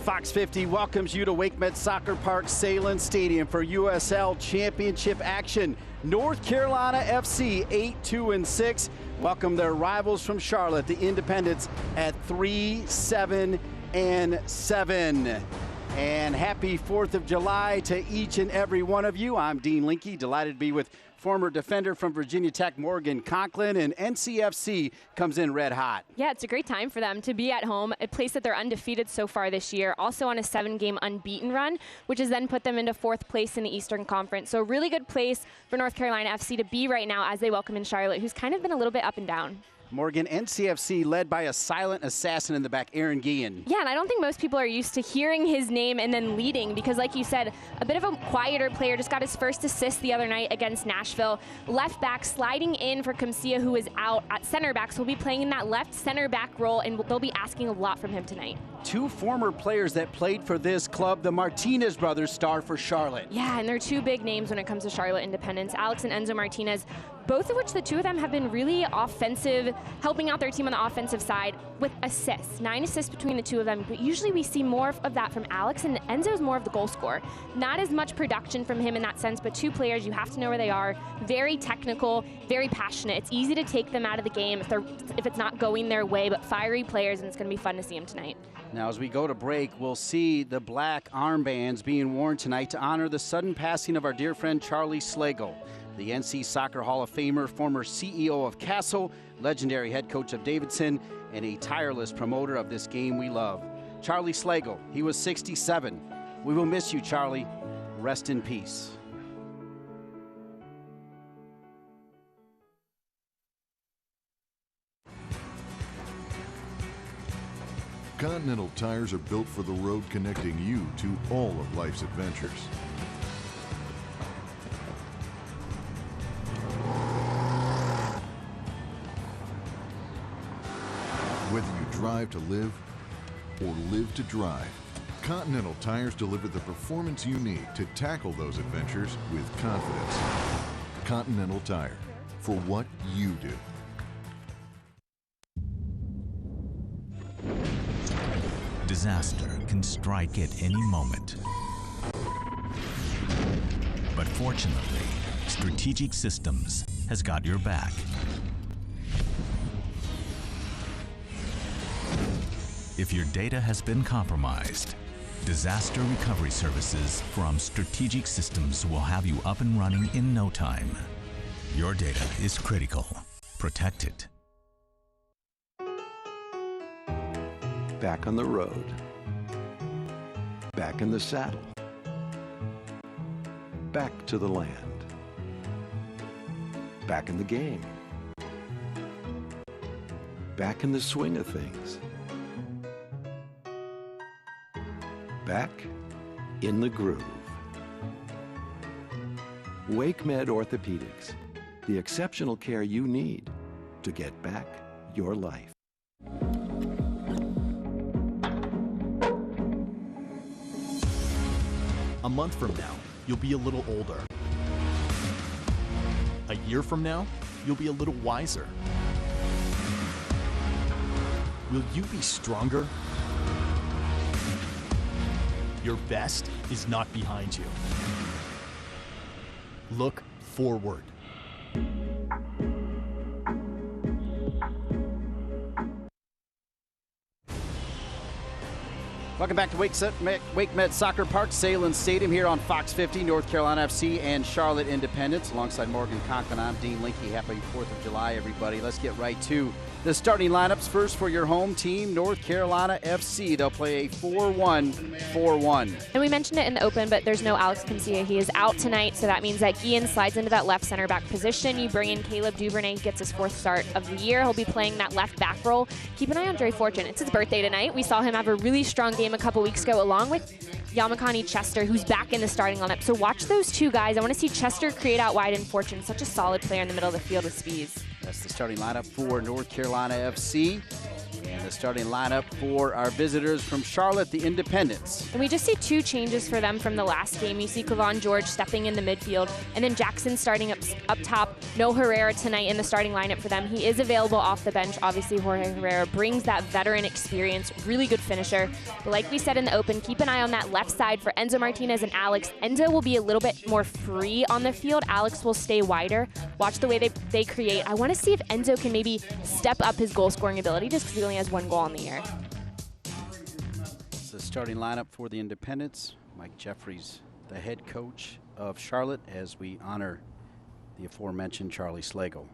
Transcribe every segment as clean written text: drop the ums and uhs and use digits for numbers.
Fox 50 welcomes you to WakeMed Soccer Park Salem Stadium for USL Championship action. North Carolina FC 8-2-6 welcome their rivals from Charlotte, the Independents, at 3-7-7. And happy 4th of July to each and every one of you. I'm Dean Linke, delighted to be with former defender from Virginia Tech, Morgan Conklin, and NCFC comes in red hot. Yeah, it's a great time for them to be at home, a place that they're undefeated so far this year, also on a 7-game unbeaten run, which has then put them into 4th place in the Eastern Conference. So a really good place for North Carolina FC to be right now as they welcome in Charlotte, who's kind of been a little bit up and down. Morgan, NCFC led by a silent assassin in the back, Aaron Guillen. Yeah, and I don't think most people are used to hearing his name and then leading because, like you said, a bit of a quieter player, just got his first assist the other night against Nashville. Left back sliding in for Kamsia, who is out at center back, so he'll be playing in that left center back role, and they'll be asking a lot from him tonight. Two former players that played for this club, the Martinez brothers, star for Charlotte. Yeah, and they're two big names when it comes to Charlotte Independence. Alex and Enzo Martinez, both of which the two of them have been really offensive, helping out their team on the offensive side with assists. 9 assists between the two of them, but usually we see more of that from Alex, and Enzo's more of the goal scorer. Not as much production from him in that sense, but two players, you have to know where they are. Very technical, very passionate. It's easy to take them out of the game if it's not going their way, but fiery players, and it's going to be fun to see them tonight. Now, as we go to break, we'll see the black armbands being worn tonight to honor the sudden passing of our dear friend Charlie Slagle, the NC Soccer Hall of Famer, former CEO of Castle, legendary head coach of Davidson, and a tireless promoter of this game we love. Charlie Slagle, he was 67. We will miss you, Charlie. Rest in peace. Continental tires are built for the road, connecting you to all of life's adventures. Whether you drive to live or live to drive, Continental tires deliver the performance you need to tackle those adventures with confidence. Continental Tire, for what you do. Disaster can strike at any moment. But fortunately, Strategic Systems has got your back. If your data has been compromised, disaster recovery services from Strategic Systems will have you up and running in no time. Your data is critical. Protect it. Back on the road, back in the saddle, back to the land, back in the game, back in the swing of things, back in the groove. WakeMed Orthopedics, the exceptional care you need to get back your life. A month from now, you'll be a little older. A year from now, you'll be a little wiser. Will you be stronger? Your best is not behind you. Look forward. Welcome back to WakeMed Soccer Park, Salem Stadium here on Fox 50, North Carolina FC and Charlotte Independence. Alongside Morgan Conklin, I'm Dean Linke. Happy 4th of July, everybody. Let's get right to the starting lineups. First for your home team, North Carolina FC. They'll play a 4-1-4-1. And we mentioned it in the open, but there's no Alex Kamsia. He is out tonight, so that means that Guillen slides into that left center back position. You bring in Caleb Duvernay, gets his 4th start of the year. He'll be playing that left back role. Keep an eye on Dre Fortune. It's his birthday tonight. We saw him have a really strong game a couple weeks ago, along with Yamakani Chester, who's back in the starting lineup. So watch those two guys. I want to see Chester create out wide and Fortune, such a solid player in the middle of the field with speeds. That's the starting lineup for North Carolina FC. And The starting lineup for our visitors from Charlotte, the Independents. And we just see 2 changes for them from the last game. You see Kevon George stepping in the midfield, and then Jackson starting up top. No Herrera tonight in the starting lineup for them. He is available off the bench. Obviously, Jorge Herrera brings that veteran experience, really good finisher. But like we said in the open, keep an eye on that left side for Enzo Martinez and Alex. Enzo will be a little bit more free on the field. Alex will stay wider. Watch the way they create. I want to see if Enzo can maybe step up his goal-scoring ability just because he only has 1 goal on the year. It's the starting lineup for the Independents. Mike Jeffries, the head coach of Charlotte, as we honor the aforementioned Charlie Slagle.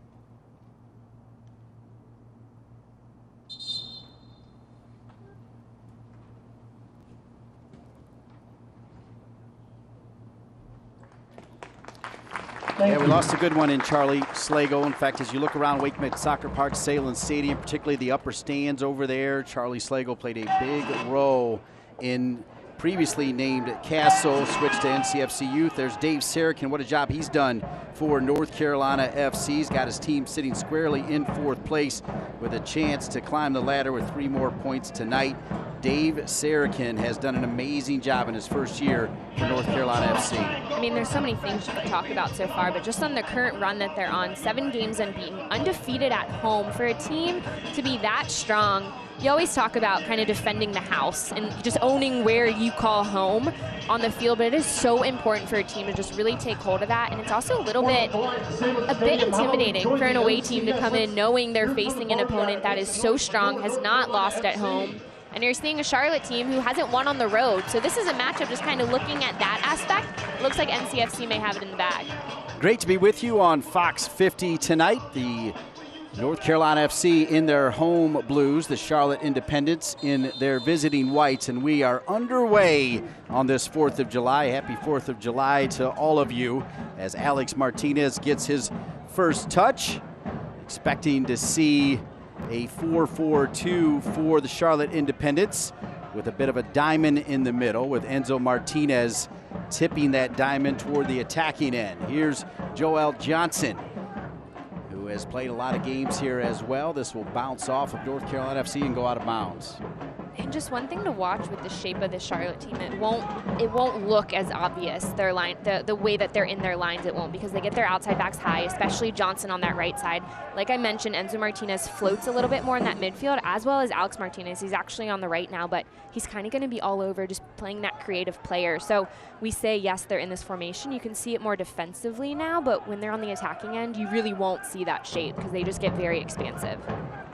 Yeah, we lost a good one in Charlie Slagle. In fact, as you look around Wake Soccer Park, Salem Stadium, particularly the upper stands over there, Charlie Slagle played a big role in previously named Castle, switched to NCFC Youth. There's Dave Sarakin. What a job he's done for North Carolina FC. He's got his team sitting squarely in 4th place with a chance to climb the ladder with 3 more points tonight. Dave Sarakin has done an amazing job in his first year for North Carolina FC. I mean, there's so many things you could talk about so far, but just on the current run that they're on, 7 games unbeaten, undefeated at home. For a team to be that strong, you always talk about kind of defending the house and just owning where you call home on the field, but it is so important for a team to just really take hold of that. And it's also a bit intimidating for an away team to come in knowing they're facing an opponent that is so strong, has not lost at home. And you're seeing a Charlotte team who hasn't won on the road. So this is a matchup just kind of looking at that aspect. It looks like NCFC may have it in the bag. Great to be with you on Fox 50 tonight. The North Carolina FC in their home blues, the Charlotte Independents in their visiting whites, and we are underway on this 4th of July. Happy 4th of July to all of you as Alex Martinez gets his first touch. Expecting to see a 4-4-2 for the Charlotte Independents with a bit of a diamond in the middle, with Enzo Martinez tipping that diamond toward the attacking end. Here's Joel Johnson, who has played a lot of games here as well. This will bounce off of North Carolina FC and go out of bounds. And just one thing to watch with the shape of the Charlotte team, it won't look as obvious, their line, the way that they're in their lines, it won't, because they get their outside backs high, especially Johnson on that right side. Like I mentioned, Enzo Martinez floats a little bit more in that midfield, as well as Alex Martinez. He's actually on the right now, but he's kind of going to be all over, just playing that creative player. So we say, yes, they're in this formation. You can see it more defensively now, but when they're on the attacking end, you really won't see that shape because they just get very expansive.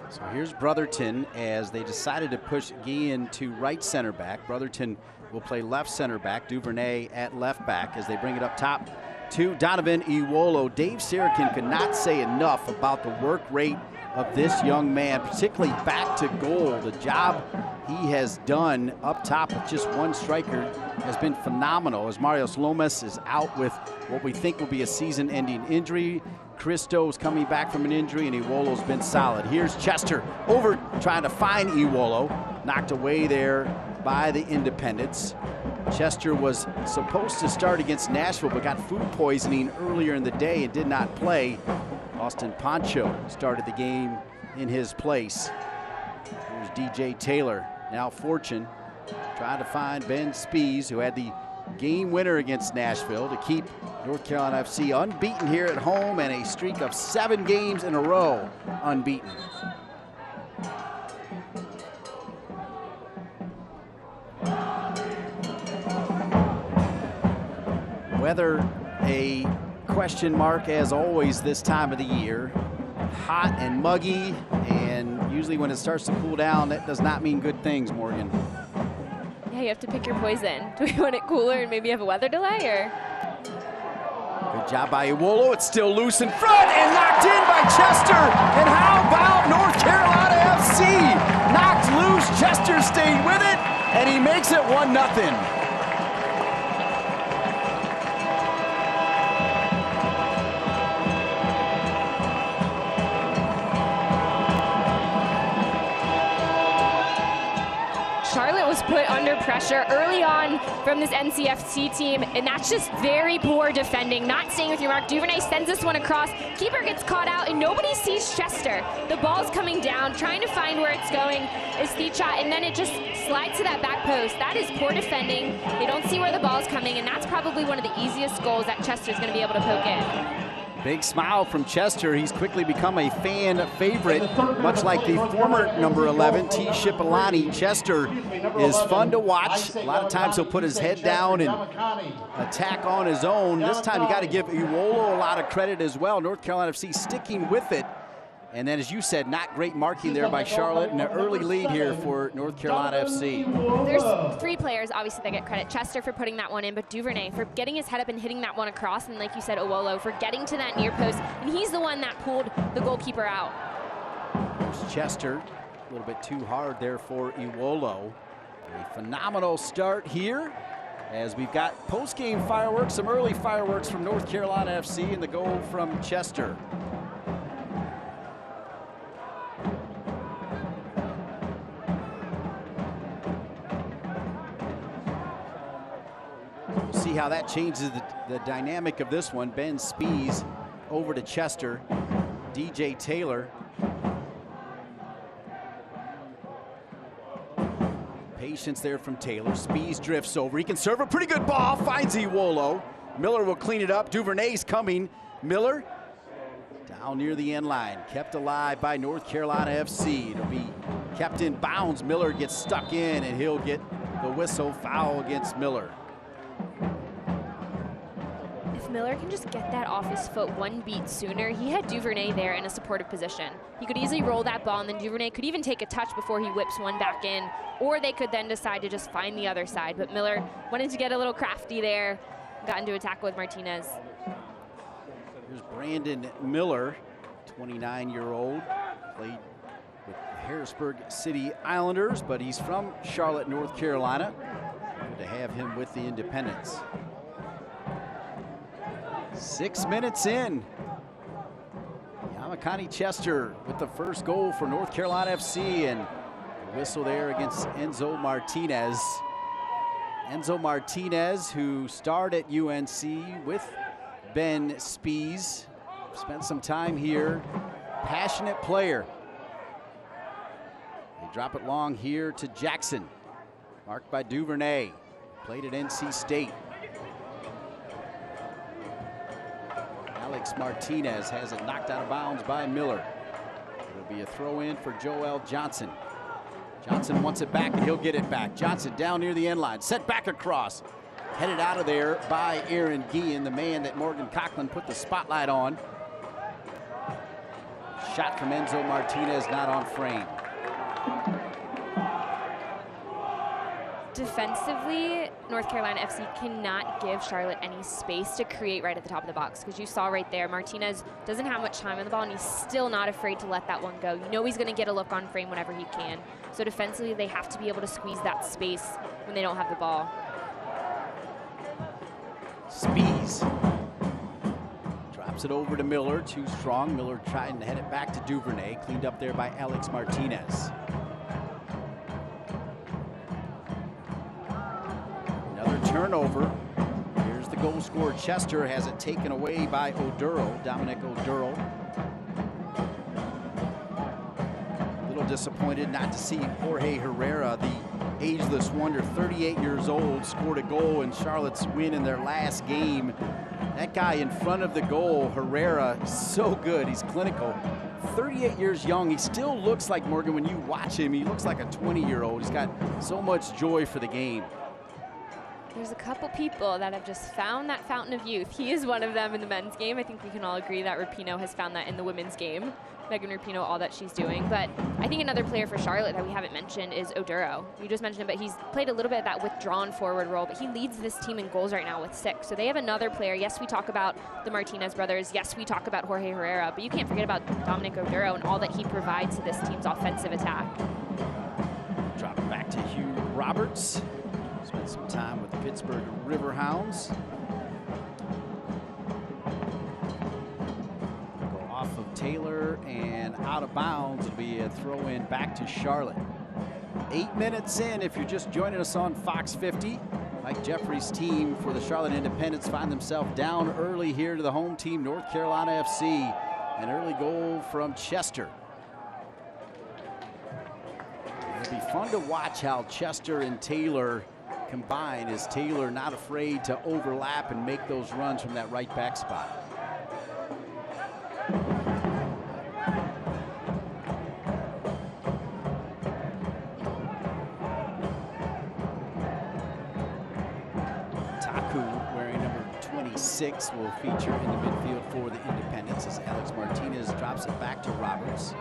So here's Brotherton as they decided to push Guillen to right center back. Brotherton will play left center back, Duvernay at left back as they bring it up top to Donovan Iwolo. Dave Sarakin could not say enough about the work rate of this young man, particularly back to goal. The job he has done up top with just 1 striker has been phenomenal, as Marios Lomas is out with what we think will be a season-ending injury. Christo's coming back from an injury, and Iwolo's been solid. Here's Chester over trying to find Iwolo. Knocked away there by the Independents. Chester was supposed to start against Nashville, but got food poisoning earlier in the day and did not play. Austin Poncho started the game in his place. Here's DJ Taylor. Now Fortune trying to find Ben Spees, who had the game winner against Nashville to keep North Carolina FC unbeaten here at home and a streak of 7 games in a row unbeaten. Weather a question mark as always this time of the year. Hot and muggy, and usually when it starts to cool down, that does not mean good things, Morgan. Yeah, you have to pick your poison. Do we want it cooler and maybe have a weather delay, or? Good job by Iwolo. It's still loose in front and knocked in by Chester. And how about North Carolina FC? Knocked loose, Chester stayed with it, and he makes it 1-0. Charlotte was put under pressure early on from this NCFC team, and that's just very poor defending, not staying with your mark. Duvernay sends this one across, keeper gets caught out, and nobody sees Chester. The ball's coming down, trying to find where it's going is Thietschat, and then it just slides to that back post. That is poor defending. They don't see where the ball's coming, and that's probably one of the easiest goals that Chester's going to be able to poke in. Big smile from Chester. He's quickly become a fan favorite, much like the former number 11, T. Shipalani. Chester is fun to watch. A lot of times he'll put his head down and attack on his own. This time you got to give Iwolo a lot of credit as well. North Carolina FC sticking with it. And then, as you said, not great marking there by Charlotte, and an early lead here for North Carolina FC. There's 3 players, obviously, that get credit. Chester for putting that one in, but Duvernay for getting his head up and hitting that one across, and like you said, Iwolo for getting to that near post, and he's the one that pulled the goalkeeper out. There's Chester, a little bit too hard there for Iwolo. A phenomenal start here, as we've got post-game fireworks, some early fireworks from North Carolina FC, and the goal from Chester. See how that changes the dynamic of this one. Ben Spees over to Chester. DJ Taylor. Patience there from Taylor. Spees drifts over. He can serve a pretty good ball. Finds Iwolo. Miller will clean it up. Duvernay's coming. Miller down near the end line. Kept alive by North Carolina FC. It'll be kept in bounds. Miller gets stuck in, and he'll get the whistle. Foul against Miller. Miller can just get that off his foot one beat sooner. He had Duvernay there in a supportive position. He could easily roll that ball, and then Duvernay could even take a touch before he whips one back in, or they could then decide to just find the other side. But Miller wanted to get a little crafty there, got into a tackle with Martinez. Here's Brandon Miller, 29-year-old, played with Harrisburg City Islanders, but he's from Charlotte, North Carolina. Good to have him with the Independents. 6 minutes in. Yamakani Chester with the first goal for North Carolina FC, and a whistle there against Enzo Martinez. Enzo Martinez, who starred at UNC with Ben Spees, spent some time here. Passionate player. They drop it long here to Jackson. Marked by Duvernay. Played at NC State. Alex Martinez has it knocked out of bounds by Miller. It'll be a throw in for Joel Johnson. Johnson wants it back, and he'll get it back. Johnson down near the end line, sent back across. Headed out of there by Aaron Guillen, the man that Morgan Coughlin put the spotlight on. Shot from Enzo Martinez, not on frame. Defensively, North Carolina FC cannot give Charlotte any space to create right at the top of the box, because you saw right there, Martinez doesn't have much time on the ball, and he's still not afraid to let that one go. You know he's going to get a look on frame whenever he can. So defensively, they have to be able to squeeze that space when they don't have the ball. Spees drops it over to Miller, too strong. Miller trying to head it back to Duvernay, cleaned up there by Alex Martinez. Another turnover. Here's the goal scorer. Chester has it taken away by Oduro, Dominic Oduro. A little disappointed not to see Jorge Herrera, the ageless wonder, 38 years old, scored a goal in Charlotte's win in their last game. That guy in front of the goal, Herrera, so good. He's clinical. 38 years young. He still looks like, Morgan, when you watch him, he looks like a 20-year-old. He's got so much joy for the game. There's a couple people that have just found that fountain of youth. He is one of them in the men's game. I think we can all agree that Rapinoe has found that in the women's game. Megan Rapinoe, all that she's doing. But I think another player for Charlotte that we haven't mentioned is Oduro. You just mentioned him, but he's played a little bit of that withdrawn forward role, but he leads this team in goals right now with 6. So they have another player. Yes, we talk about the Martinez brothers. Yes, we talk about Jorge Herrera, but you can't forget about Dominic Oduro and all that he provides to this team's offensive attack. Drop it back to Hugh Roberts. Spent some time with the Pittsburgh Riverhounds. Go off of Taylor and out of bounds. It'll be a throw in back to Charlotte. 8 minutes in, if you're just joining us on Fox 50, Mike Jeffrey's team for the Charlotte Independents find themselves down early here to the home team, North Carolina FC. An early goal from Chester. It'll be fun to watch how Chester and Taylor combine. Is Taylor not afraid to overlap and make those runs from that right back spot? Will feature in the midfield for the Independents as Alex Martinez drops it back to Roberts.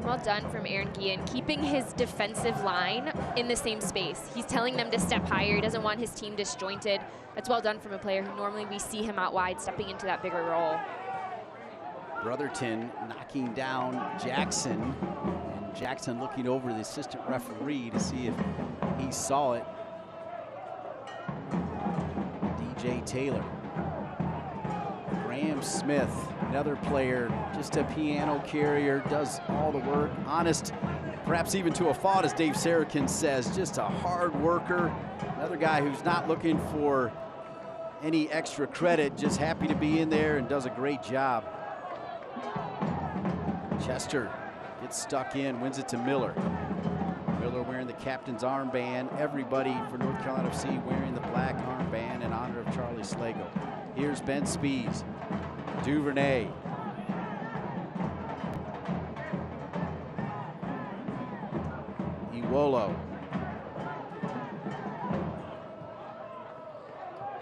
Well done from Aaron Guillen, keeping his defensive line in the same space. He's telling them to step higher. He doesn't want his team disjointed. That's well done from a player who normally we see him out wide, stepping into that bigger role. Brotherton knocking down Jackson, and Jackson looking over the assistant referee to see if he saw it. DJ Taylor. Graham Smith, another player, just a piano carrier, does all the work. Honest, perhaps even to a fault, as Dave Sarakin says, just a hard worker. Another guy who's not looking for any extra credit, just happy to be in there and does a great job. Chester gets stuck in, wins it to Miller. Miller wearing the captain's armband. Everybody for North Carolina FC wearing the black armband in honor of Charlie Slagle. Here's Ben Spees. Duvernay. Iwolo.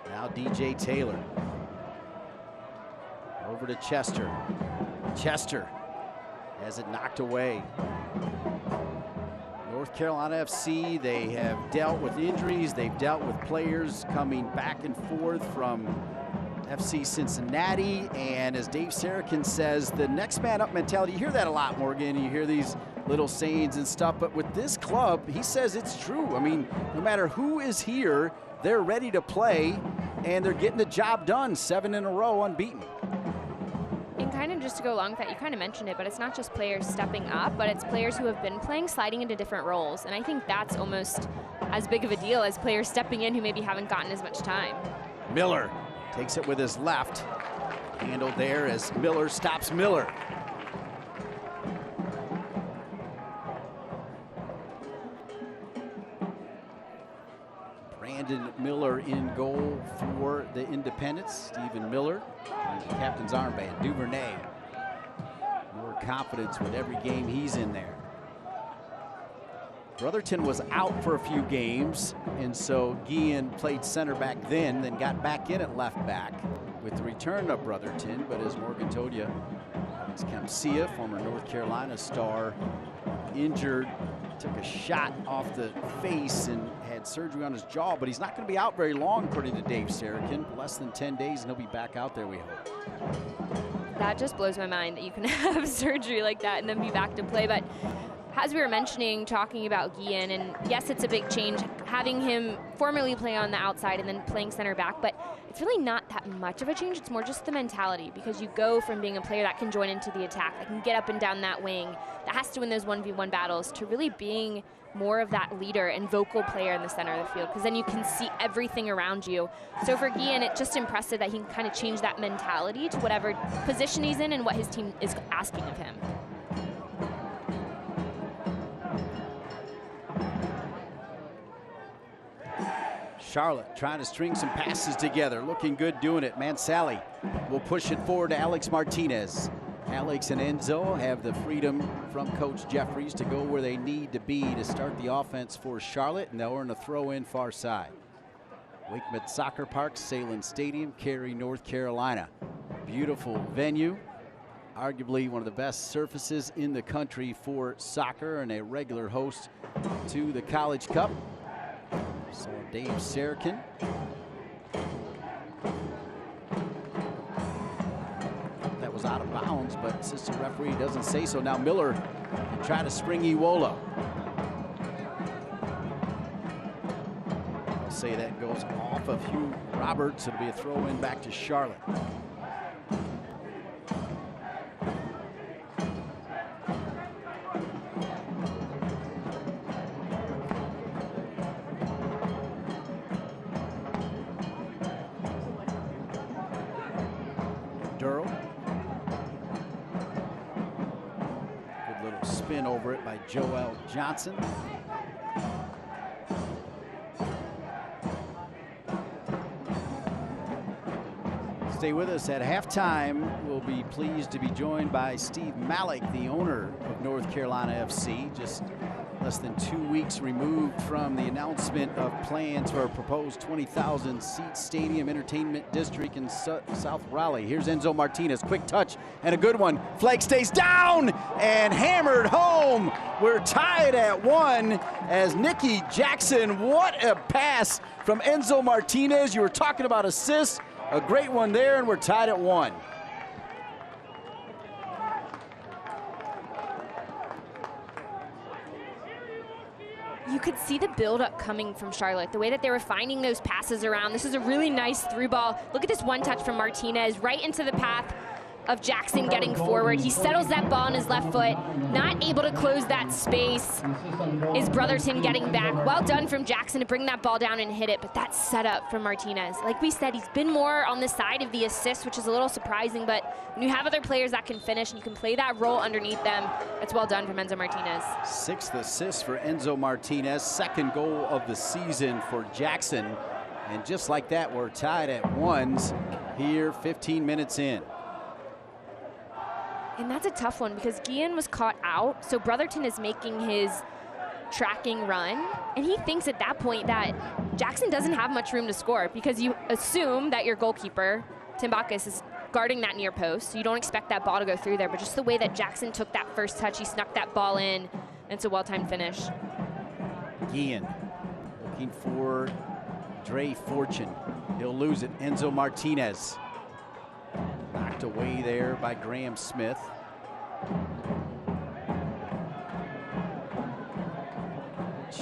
Now DJ Taylor. Over to Chester. Chester has it knocked away. North Carolina FC, they have dealt with injuries. They've dealt with players coming back and forth from FC Cincinnati. And as Dave Sarakin says, the next man up mentality, you hear that a lot, Morgan. You hear these little sayings and stuff. But with this club, he says it's true. I mean, no matter who is here, they're ready to play. And they're getting the job done, 7 in a row unbeaten. Kind of just to go along with that, you kind of mentioned it, but it's not just players stepping up, but it's players who have been playing sliding into different roles. And I think that's almost as big of a deal as players stepping in who maybe haven't gotten as much time. Miller takes it with his left. Handled there as Miller stops Miller. Brandon Miller in goal for the Independents. Stephen Miller, the captain's armband. Duvernay, more confidence with every game he's in there. Brotherton was out for a few games, and so Guillen played center back then got back in at left back with the return of Brotherton. But as Morgan told you, it's Kamsia, former North Carolina star, injured, took a shot off the face and had surgery on his jaw, but he's not going to be out very long, according to Dave Sarakin. Less than 10 days, and he'll be back out there, we hope. That just blows my mind that you can have surgery like that and then be back to play. But as we were mentioning, talking about Guillen, and yes, it's a big change, having him formerly play on the outside and then playing center back, but it's really not that much of a change. It's more just the mentality, because you go from being a player that can join into the attack, that can get up and down that wing, that has to win those 1v1 battles, to really being more of that leader and vocal player in the center of the field, because then you can see everything around you. So for Guillen, it's just impressive that he can kind of change that mentality to whatever position he's in and what his team is asking of him. Charlotte trying to string some passes together, looking good doing it. Mansally will push it forward to Alex Martinez. Alex and Enzo have the freedom from Coach Jeffries to go where they need to be to start the offense for Charlotte, and they'll earn a throw in far side. Wakemet Soccer Park, Salem Stadium, Cary, North Carolina. Beautiful venue, arguably one of the best surfaces in the country for soccer, and a regular host to the College Cup. So Dave Sarakin. That was out of bounds, but assistant referee doesn't say so. Now Miller can try to spring Iwolo. I'll say that goes off of Hugh Roberts. It'll be a throw in back to Charlotte. spin over it by Joel Johnson. Stay with us at halftime. We'll be pleased to be joined by Steve Malik, the owner of North Carolina FC, just less than 2 weeks removed from the announcement of plans for a proposed 20,000-seat stadium entertainment district in South Raleigh. Here's Enzo Martinez, quick touch and a good one. Flag stays down and hammered home. We're tied at 1 as Nicky Jackson, what a pass from Enzo Martinez. You were talking about assists. A great one there, and we're tied at 1. You could see the build-up coming from Charlotte, the way that they were finding those passes around. This is a really nice through ball. Look at this one touch from Martinez right into the path of Jackson getting forward. He settles that ball on his left foot, not able to close that space. Is Brotherton getting back? Well done from Jackson to bring that ball down and hit it, but that's set up from Martinez. Like we said, he's been more on the side of the assist, which is a little surprising, but when you have other players that can finish and you can play that role underneath them, it's well done from Enzo Martinez. 6th assist for Enzo Martinez, 2nd goal of the season for Jackson. And just like that, we're tied at 1s here, 15 minutes in. And that's a tough one because Guillen was caught out, so Brotherton is making his tracking run, and he thinks at that point that Jackson doesn't have much room to score because you assume that your goalkeeper, Tim Bacchus, is guarding that near post, so you don't expect that ball to go through there, but just the way that Jackson took that first touch, he snuck that ball in, and it's a well-timed finish. Guillen looking for Dre Fortune. He'll lose it. Enzo Martinez. Knocked away there by Graham Smith.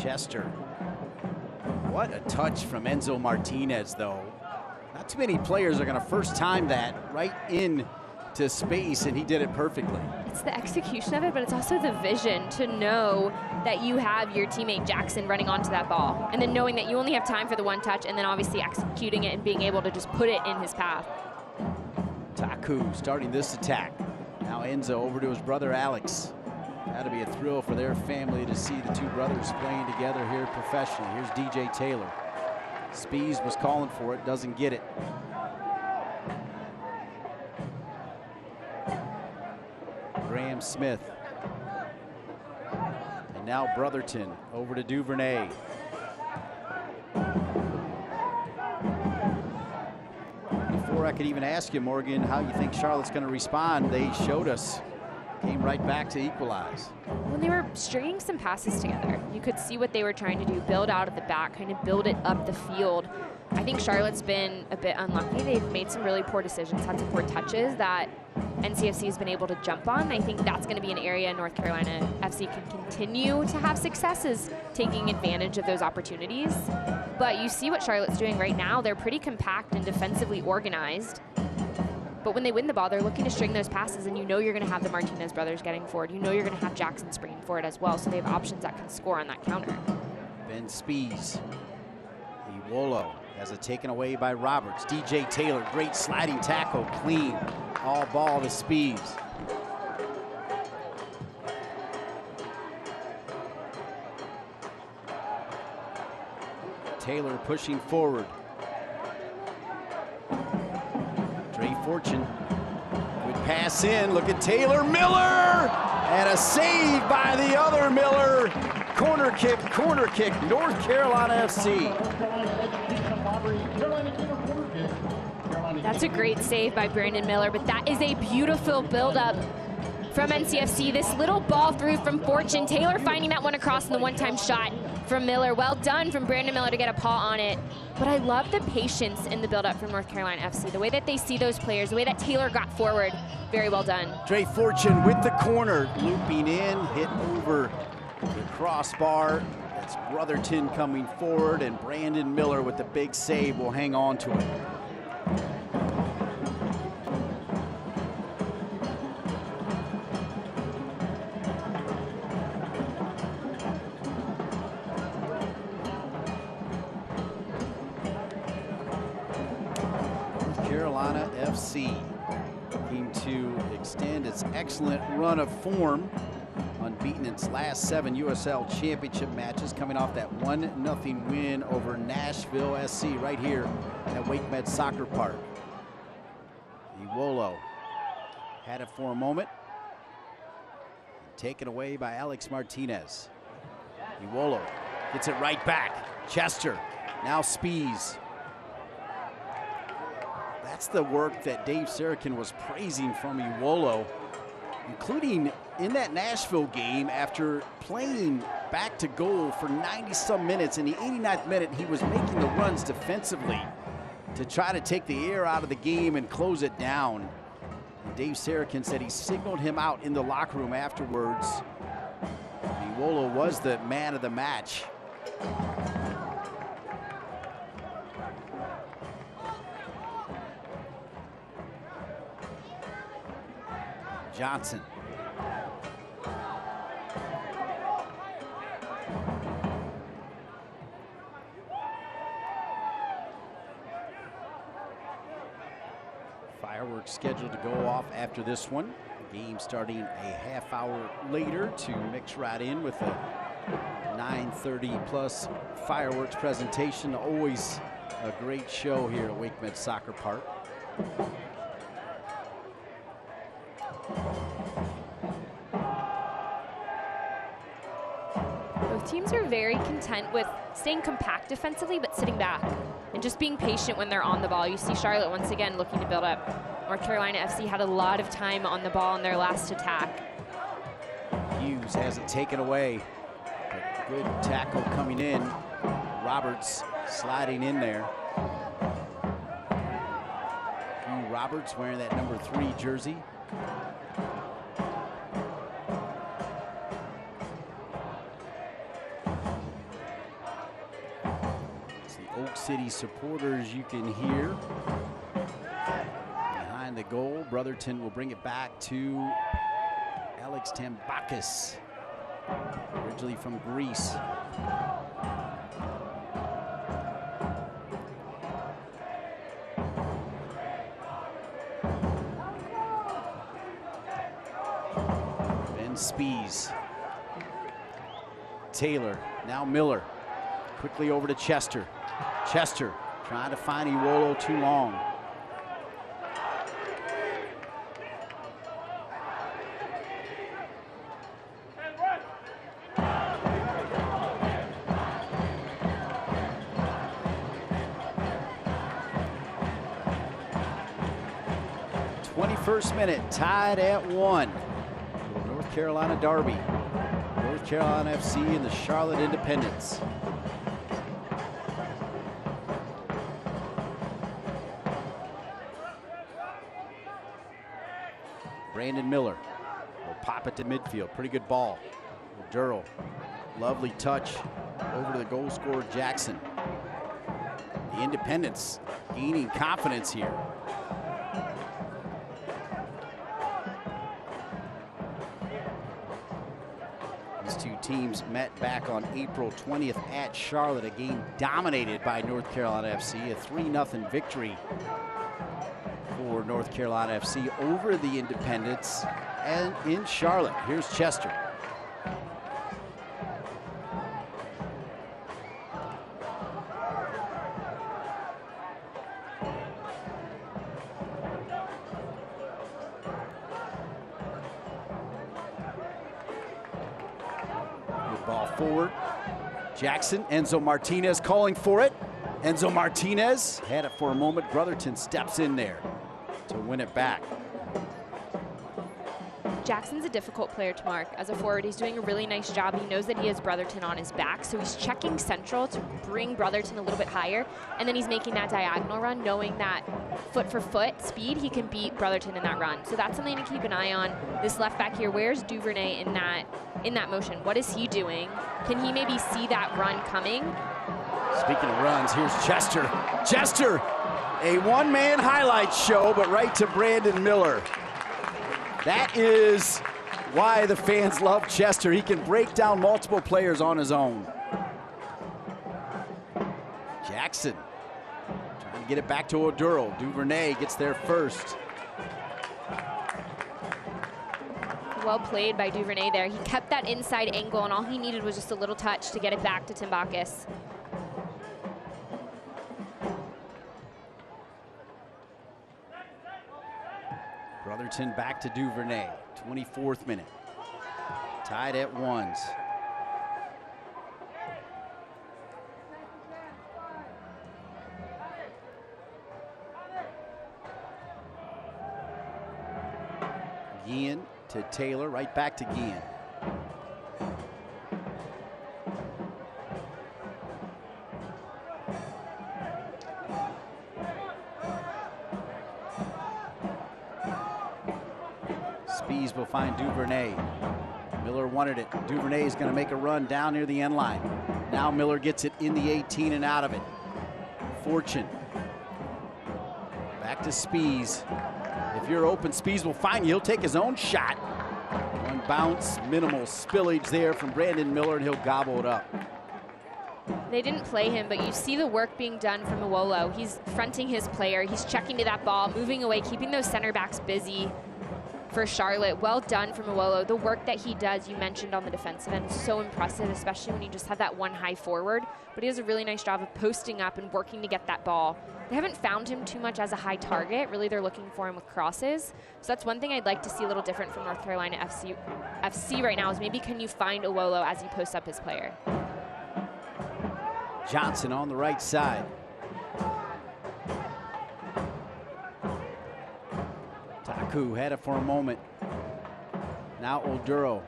Chester. What a touch from Enzo Martinez, though. Not too many players are going to first time that right into space, and he did it perfectly. It's the execution of it, but it's also the vision to know that you have your teammate Jackson running onto that ball, and then knowing that you only have time for the one touch, and then obviously executing it and being able to just put it in his path. Taku starting this attack. Now Enzo over to his brother Alex. That'll be a thrill for their family to see the two brothers playing together here professionally. Here's DJ Taylor. Spees was calling for it, doesn't get it. Graham Smith. And now Brotherton over to Duvernay. Before I could even ask you, Morgan, how you think Charlotte's going to respond, they showed us. Came right back to equalize. When they were stringing some passes together, you could see what they were trying to do, build out at the back, kind of build it up the field. I think Charlotte's been a bit unlucky. They've made some really poor decisions, had some poor touches that NCFC has been able to jump on. I think that's going to be an area North Carolina FC can continue to have successes taking advantage of those opportunities. But you see what Charlotte's doing right now. They're pretty compact and defensively organized. But when they win the ball, they're looking to string those passes, and you know you're going to have the Martinez brothers getting forward. You know you're going to have Jackson springing forward as well, so they have options that can score on that counter. Ben Spees. Iwolo has it taken away by Roberts. DJ Taylor, great sliding tackle, clean. All ball to Spees. Taylor pushing forward. Dre Fortune. Good pass in. Look at Taylor. Miller! And a save by the other Miller. Corner kick, North Carolina FC. That's a great save by Brandon Miller, but that is a beautiful build-up from NCFC. This little ball through from Fortune. Taylor finding that one across in the one-time shot from Miller. Well done from Brandon Miller to get a paw on it. But I love the patience in the build-up from North Carolina FC. The way that they see those players, the way that Taylor got forward, very well done. Dre Fortune with the corner, looping in, hit over the crossbar. That's Brotherton coming forward, and Brandon Miller with the big save will hang on to it. Carolina FC looking to extend its excellent run of form unbeaten in its last 7 USL Championship matches, coming off that 1-0 win over Nashville SC right here at WakeMed Soccer Park. Iwolo had it for a moment. Taken away by Alex Martinez. Iwolo gets it right back. Chester, now Spies. That's the work that Dave Sarakin was praising from Iwolo, including in that Nashville game. After playing back to goal for 90-some minutes, in the 89th minute, he was making the runs defensively to try to take the air out of the game and close it down. And Dave Sarakin said he signaled him out in the locker room afterwards. Iwolo was the man of the match. Johnson. Fireworks scheduled to go off after this one. Game starting a half hour later to mix right in with a 9:30 plus fireworks presentation. Always a great show here at WakeMed Soccer Park. Both teams are very content with staying compact defensively, but sitting back and just being patient when they're on the ball. You see Charlotte once again looking to build up. North Carolina FC had a lot of time on the ball in their last attack. Hughes has it taken away. But good tackle coming in. Roberts sliding in there. Hugh Roberts wearing that number 3 jersey. It's the Oak City supporters you can hear behind the goal. Brotherton will bring it back to Alex Tambakis, originally from Greece. Ben Spies. Taylor, now Miller. Quickly over to Chester. Chester trying to find Iwolo too long. First minute, tied at 1. North Carolina Derby. North Carolina FC and the Charlotte Independents. Brandon Miller will pop it to midfield. Pretty good ball. Durrell, lovely touch over to the goal scorer Jackson. The Independents gaining confidence here. Two teams met back on April 20th at Charlotte, a game dominated by North Carolina FC, a 3-0 victory for North Carolina FC over the Independents and in Charlotte. Here's Chester. Ball forward. Jackson, Enzo Martinez calling for it. Enzo Martinez had it for a moment. Brotherton steps in there to win it back. Jackson's a difficult player to mark. As a forward, he's doing a really nice job. He knows that he has Brotherton on his back, so he's checking central to bring Brotherton a little bit higher, and then he's making that diagonal run, knowing that foot for foot speed, he can beat Brotherton in that run. So that's something to keep an eye on. This left back here, where's Duvernay in that motion? What is he doing? Can he maybe see that run coming? Speaking of runs, here's Chester. Chester, a one-man highlight show, but right to Brandon Miller. That is why the fans love Chester. He can break down multiple players on his own. Jackson trying to get it back to Oduro. Duvernay gets there first. Well played by Duvernay there. He kept that inside angle, and all he needed was just a little touch to get it back to Timbakis. Brotherton back to Duvernay, 24th minute. Tied at 1s. Guillen to Taylor, right back to Guillen. Spees will find Duvernay. Miller wanted it. Duvernay is going to make a run down near the end line. Now Miller gets it in the 18 and out of it. Fortune. Back to Spees. If you're open, Spees will find you. He'll take his own shot. One bounce, minimal spillage there from Brandon Miller, and he'll gobble it up. They didn't play him, but you see the work being done from Iwolo. He's fronting his player. He's checking to that ball, moving away, keeping those center backs busy for Charlotte. Well done from Iwolo. The work that he does, you mentioned on the defensive end, so impressive, especially when you just have that one high forward. But he does a really nice job of posting up and working to get that ball. They haven't found him too much as a high target. Really, they're looking for him with crosses. So that's one thing I'd like to see a little different from North Carolina FC right now is maybe can you find Iwolo as he posts up his player. Johnson on the right side. Taku had it for a moment. Now Oduro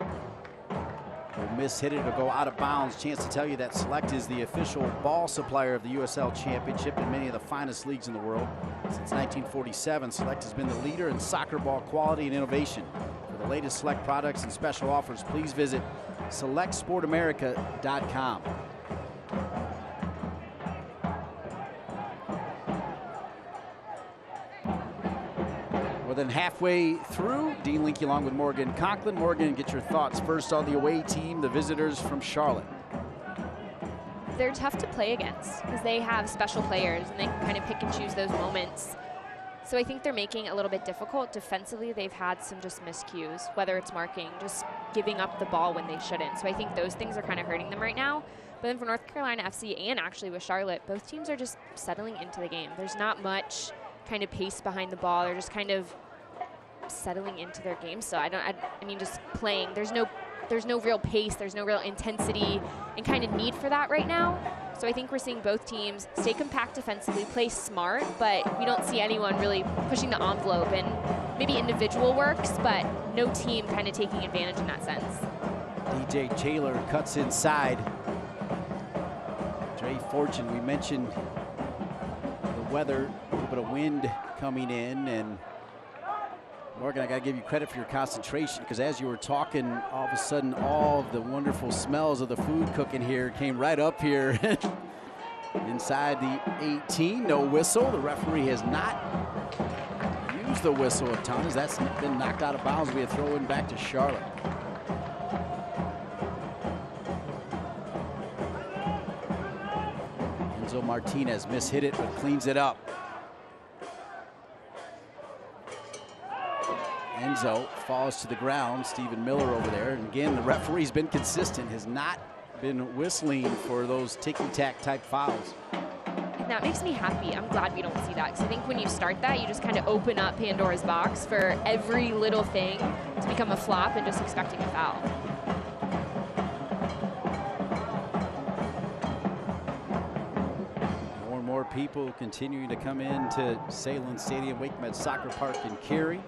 will miss-hit it. It'll go out of bounds. Chance to tell you that Select is the official ball supplier of the USL Championship in many of the finest leagues in the world. Since 1947, Select has been the leader in soccer ball quality and innovation. For the latest Select products and special offers, please visit selectsportamerica.com. More than halfway through, Dean Linke along with Morgan Conklin. Morgan, get your thoughts first on the away team, the visitors from Charlotte. They're tough to play against because they have special players and they can kind of pick and choose those moments. So I think they're making it a little bit difficult. Defensively, they've had some just miscues, whether it's marking, just giving up the ball when they shouldn't. So I think those things are kind of hurting them right now. But then for North Carolina FC and actually with Charlotte, both teams are just settling into the game. There's not much kind of pace behind the ball. They're just kind of settling into their game. So I mean, just playing. There's no real pace. There's no real intensity and kind of need for that right now. So I think we're seeing both teams stay compact defensively, play smart, but we don't see anyone really pushing the envelope. And maybe individual works, but no team kind of taking advantage in that sense. DJ Taylor cuts inside. Dre Fortune, we mentioned the weather, a little bit of wind coming in, and Morgan, I got to give you credit for your concentration because as you were talking, all of a sudden, all of the wonderful smells of the food cooking here came right up here inside the 18. No whistle. The referee has not used the whistle a ton as that's been knocked out of bounds. We are throwing back to Charlotte. Enzo Martinez mishit it, but cleans it up. Enzo falls to the ground. Stephen Miller over there. And again, the referee's been consistent, has not been whistling for those ticky-tack type fouls. And that makes me happy. I'm glad we don't see that because I think when you start that, you just kind of open up Pandora's box for every little thing to become a flop and just expecting a foul. More and more people continuing to come into Salem Stadium, WakeMed Soccer Park in Cary.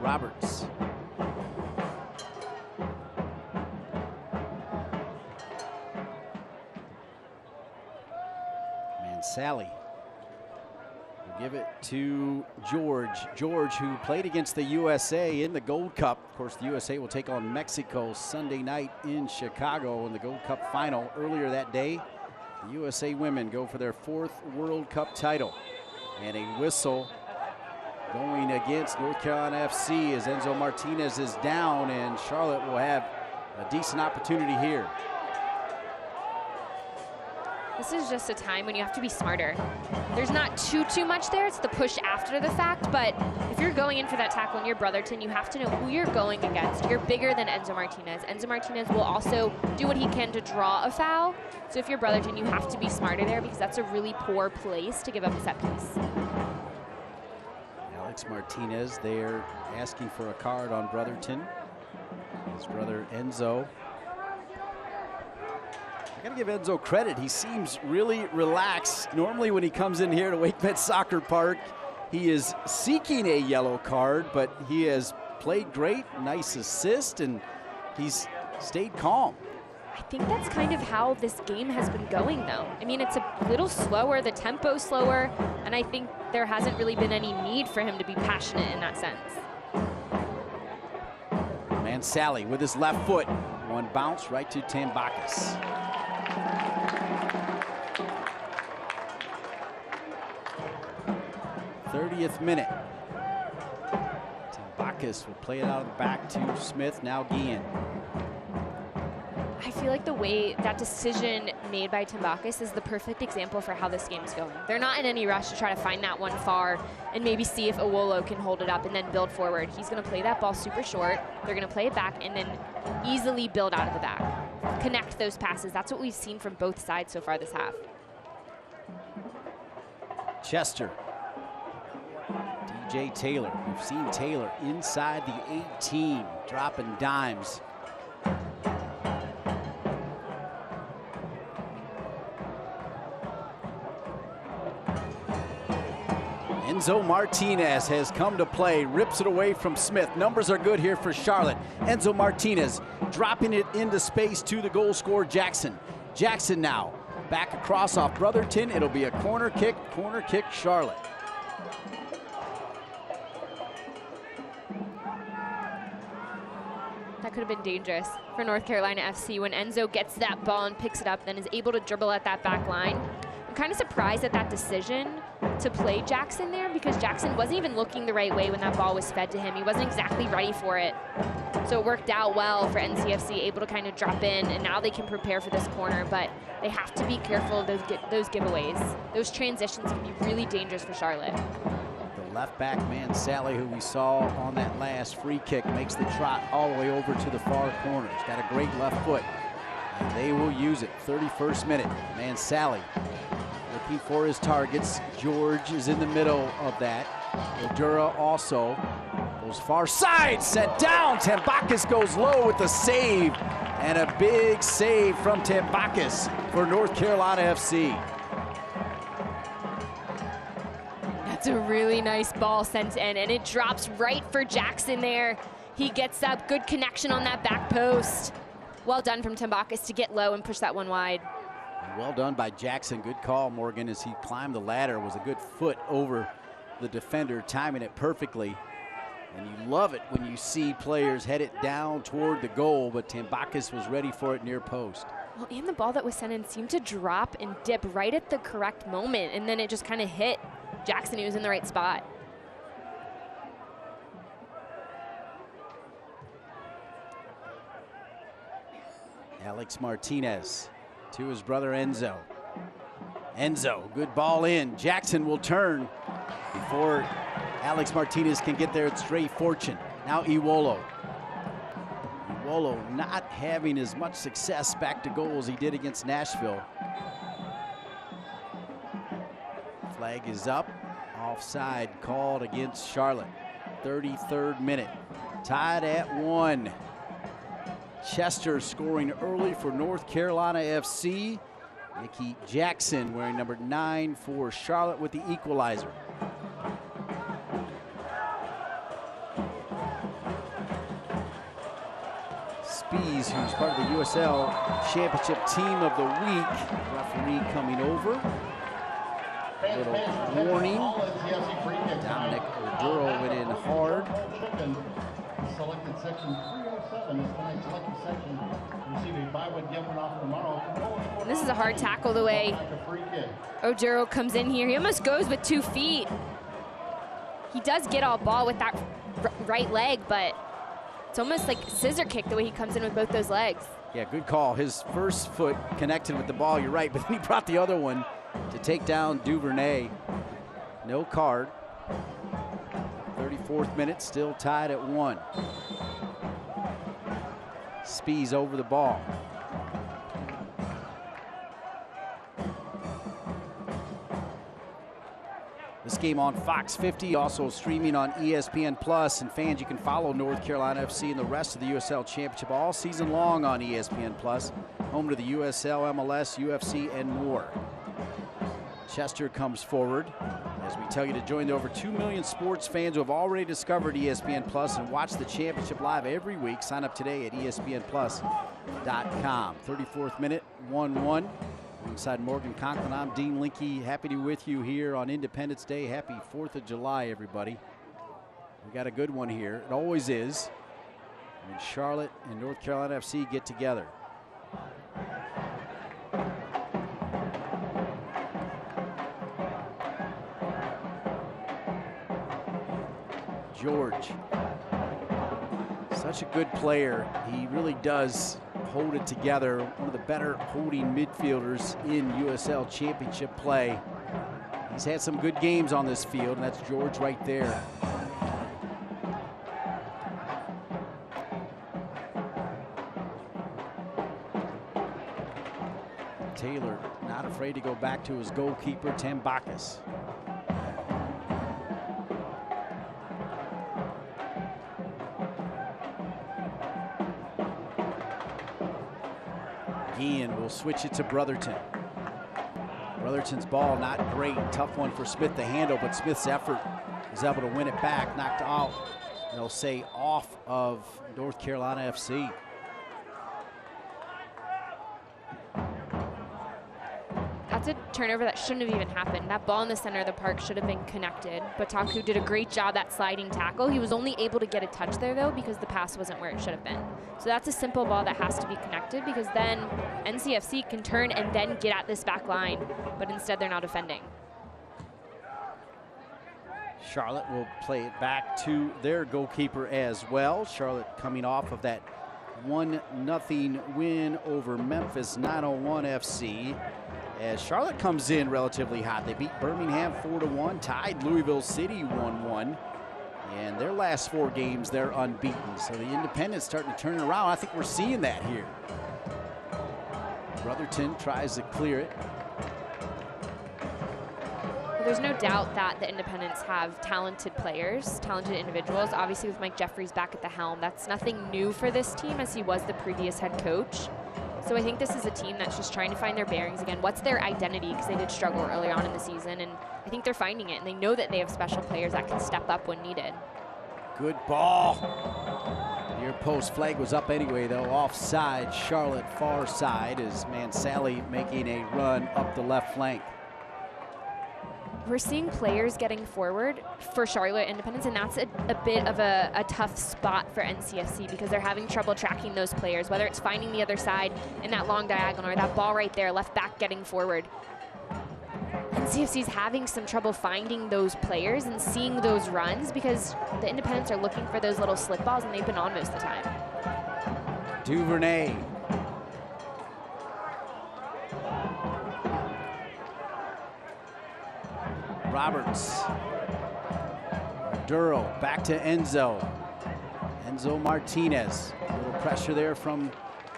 Roberts. Mansally will give it to George. George, who played against the USA in the Gold Cup. Of course, the USA will take on Mexico Sunday night in Chicago in the Gold Cup final. Earlier that day, the USA women go for their 4th World Cup title. And a whistle going against North Carolina FC as Enzo Martinez is down, and Charlotte will have a decent opportunity here. This is just a time when you have to be smarter. There's not too much there. It's the push after the fact, but if you're going in for that tackle and you're Brotherton, you have to know who you're going against. You're bigger than Enzo Martinez. Enzo Martinez will also do what he can to draw a foul. So if you're Brotherton, you have to be smarter there because that's a really poor place to give up a set piece. Alex Martinez, they're asking for a card on Brotherton. His brother Enzo. I gotta give Enzo credit. He seems really relaxed. Normally when he comes in here to Wake Met Soccer Park, he is seeking a yellow card, but he has played great, nice assist, and he's stayed calm. I think that's kind of how this game has been going, though. I mean, it's a little slower, the tempo's slower, and I think there hasn't really been any need for him to be passionate in that sense. Mansally with his left foot. One bounce right to Tambakis. 30th minute. Tambakis will play it out of the back to Smith, now Guillen. I feel like the way that decision made by Tambakis is the perfect example for how this game's going. They're not in any rush to try to find that one far and maybe see if Iwolo can hold it up and then build forward. He's going to play that ball super short. They're going to play it back and then easily build out of the back. Connect those passes. That's what we've seen from both sides so far this half. Chester. DJ Taylor. We've seen Taylor inside the 18, dropping dimes. Enzo Martinez has come to play, rips it away from Smith. Numbers are good here for Charlotte. Enzo Martinez dropping it into space to the goal scorer, Jackson. Jackson now back across off Brotherton. It'll be a corner kick, Charlotte. That could have been dangerous for North Carolina FC when Enzo gets that ball and picks it up, then is able to dribble at that back line. I'm kind of surprised at that decision to play Jackson there because Jackson wasn't even looking the right way when that ball was fed to him. He wasn't exactly ready for it. So it worked out well for NCFC, able to kind of drop in, and now they can prepare for this corner, but they have to be careful of those giveaways. Those transitions can be really dangerous for Charlotte. The left back Mansally, who we saw on that last free kick, makes the trot all the way over to the far corner. He's got a great left foot, and they will use it. 31st minute, Mansally looking for his targets. George is in the middle of that. Odura also goes far side, set down. Tambakis goes low with the save, and a big save from Tambakis for North Carolina FC. That's a really nice ball sent in, and it drops right for Jackson there. He gets up, good connection on that back post. Well done from Tambakis to get low and push that one wide. Well done by Jackson. Good call, Morgan, as he climbed the ladder. Was a good foot over the defender, timing it perfectly. And you love it when you see players head it down toward the goal, but Tambakis was ready for it near post. Well, and the ball that was sent in seemed to drop and dip right at the correct moment, and then it just kind of hit Jackson. He was in the right spot. Alex Martinez to his brother Enzo. Enzo, good ball in. Jackson will turn before Alex Martinez can get there. It's Stray Fortune. Now Iwolo. Iwolo not having as much success back to goal as he did against Nashville. Flag is up. Offside called against Charlotte. 33rd minute. Tied at 1. Chester scoring early for North Carolina FC. Nicky Jackson wearing number 9 for Charlotte with the equalizer. Spees, who's part of the USL Championship Team of the Week. Referee coming over. A little warning. Dominic Oduro went in hard. Selected section 307 is tonight's selected section. Receive a bye-week given off tomorrow. And this is a hard tackle the way Oduro comes in here. He almost goes with 2 feet. He does get all ball with that right leg, but it's almost like scissor kick the way he comes in with both those legs. Yeah, good call. His first foot connected with the ball, you're right, but then he brought the other one to take down Duvernay. No card. 34th minute, still tied at 1. Spees over the ball. This game on Fox 50, also streaming on ESPN Plus. And fans, you can follow North Carolina FC and the rest of the USL Championship all season long on ESPN Plus. Home to the USL, MLS, UFC, and more. Chester comes forward as we tell you to join the over 2 million sports fans who have already discovered ESPN Plus and watch the championship live every week. Sign up today at espnplus.com. 34th minute, 1-1. Alongside Morgan Conklin, I'm Dean Linke. Happy to be with you here on Independence Day. Happy 4th of July, everybody. We got a good one here. It always is when Charlotte and North Carolina FC get together. George, such a good player. He really does hold it together. One of the better holding midfielders in USL Championship play. He's had some good games on this field, and that's George right there. Taylor not afraid to go back to his goalkeeper, Tambakis. Ian will switch it to Brotherton. Brotherton's ball not great. Tough one for Smith to handle, but Smith's effort is able to win it back. Knocked out, they'll say, off of North Carolina FC. That's a turnover that shouldn't have even happened. That ball in the center of the park should have been connected. Bataku did a great job that sliding tackle. He was only able to get a touch there, though, because the pass wasn't where it should have been. So that's a simple ball that has to be connected, because then NCFC can turn and then get at this back line, but instead they're now defending. Charlotte will play it back to their goalkeeper as well. Charlotte coming off of that 1-0 win over Memphis 901 FC. As Charlotte comes in relatively hot. They beat Birmingham 4-1, tied Louisville City 1-1. And their last 4 games, they're unbeaten. So the Independents starting to turn it around. I think we're seeing that here. Brotherton tries to clear it. Well, there's no doubt that the Independents have talented players, talented individuals. Obviously with Mike Jeffries back at the helm, that's nothing new for this team, as he was the previous head coach. So I think this is a team that's just trying to find their bearings again. What's their identity? Because they did struggle early on in the season, and I think they're finding it, and they know that they have special players that can step up when needed. Good ball. Near post flag was up anyway, though. Offside, Charlotte far side, as Mansally making a run up the left flank. We're seeing players getting forward for Charlotte Independence, and that's a bit of a tough spot for NCFC, because they're having trouble tracking those players, whether it's finding the other side in that long diagonal or that ball right there, left back getting forward. NCFC's having some trouble finding those players and seeing those runs, because the Independents are looking for those little slip balls, and they've been on most of the time. Duvernay. Roberts. Duro back to Enzo. Enzo Martinez. A little pressure there from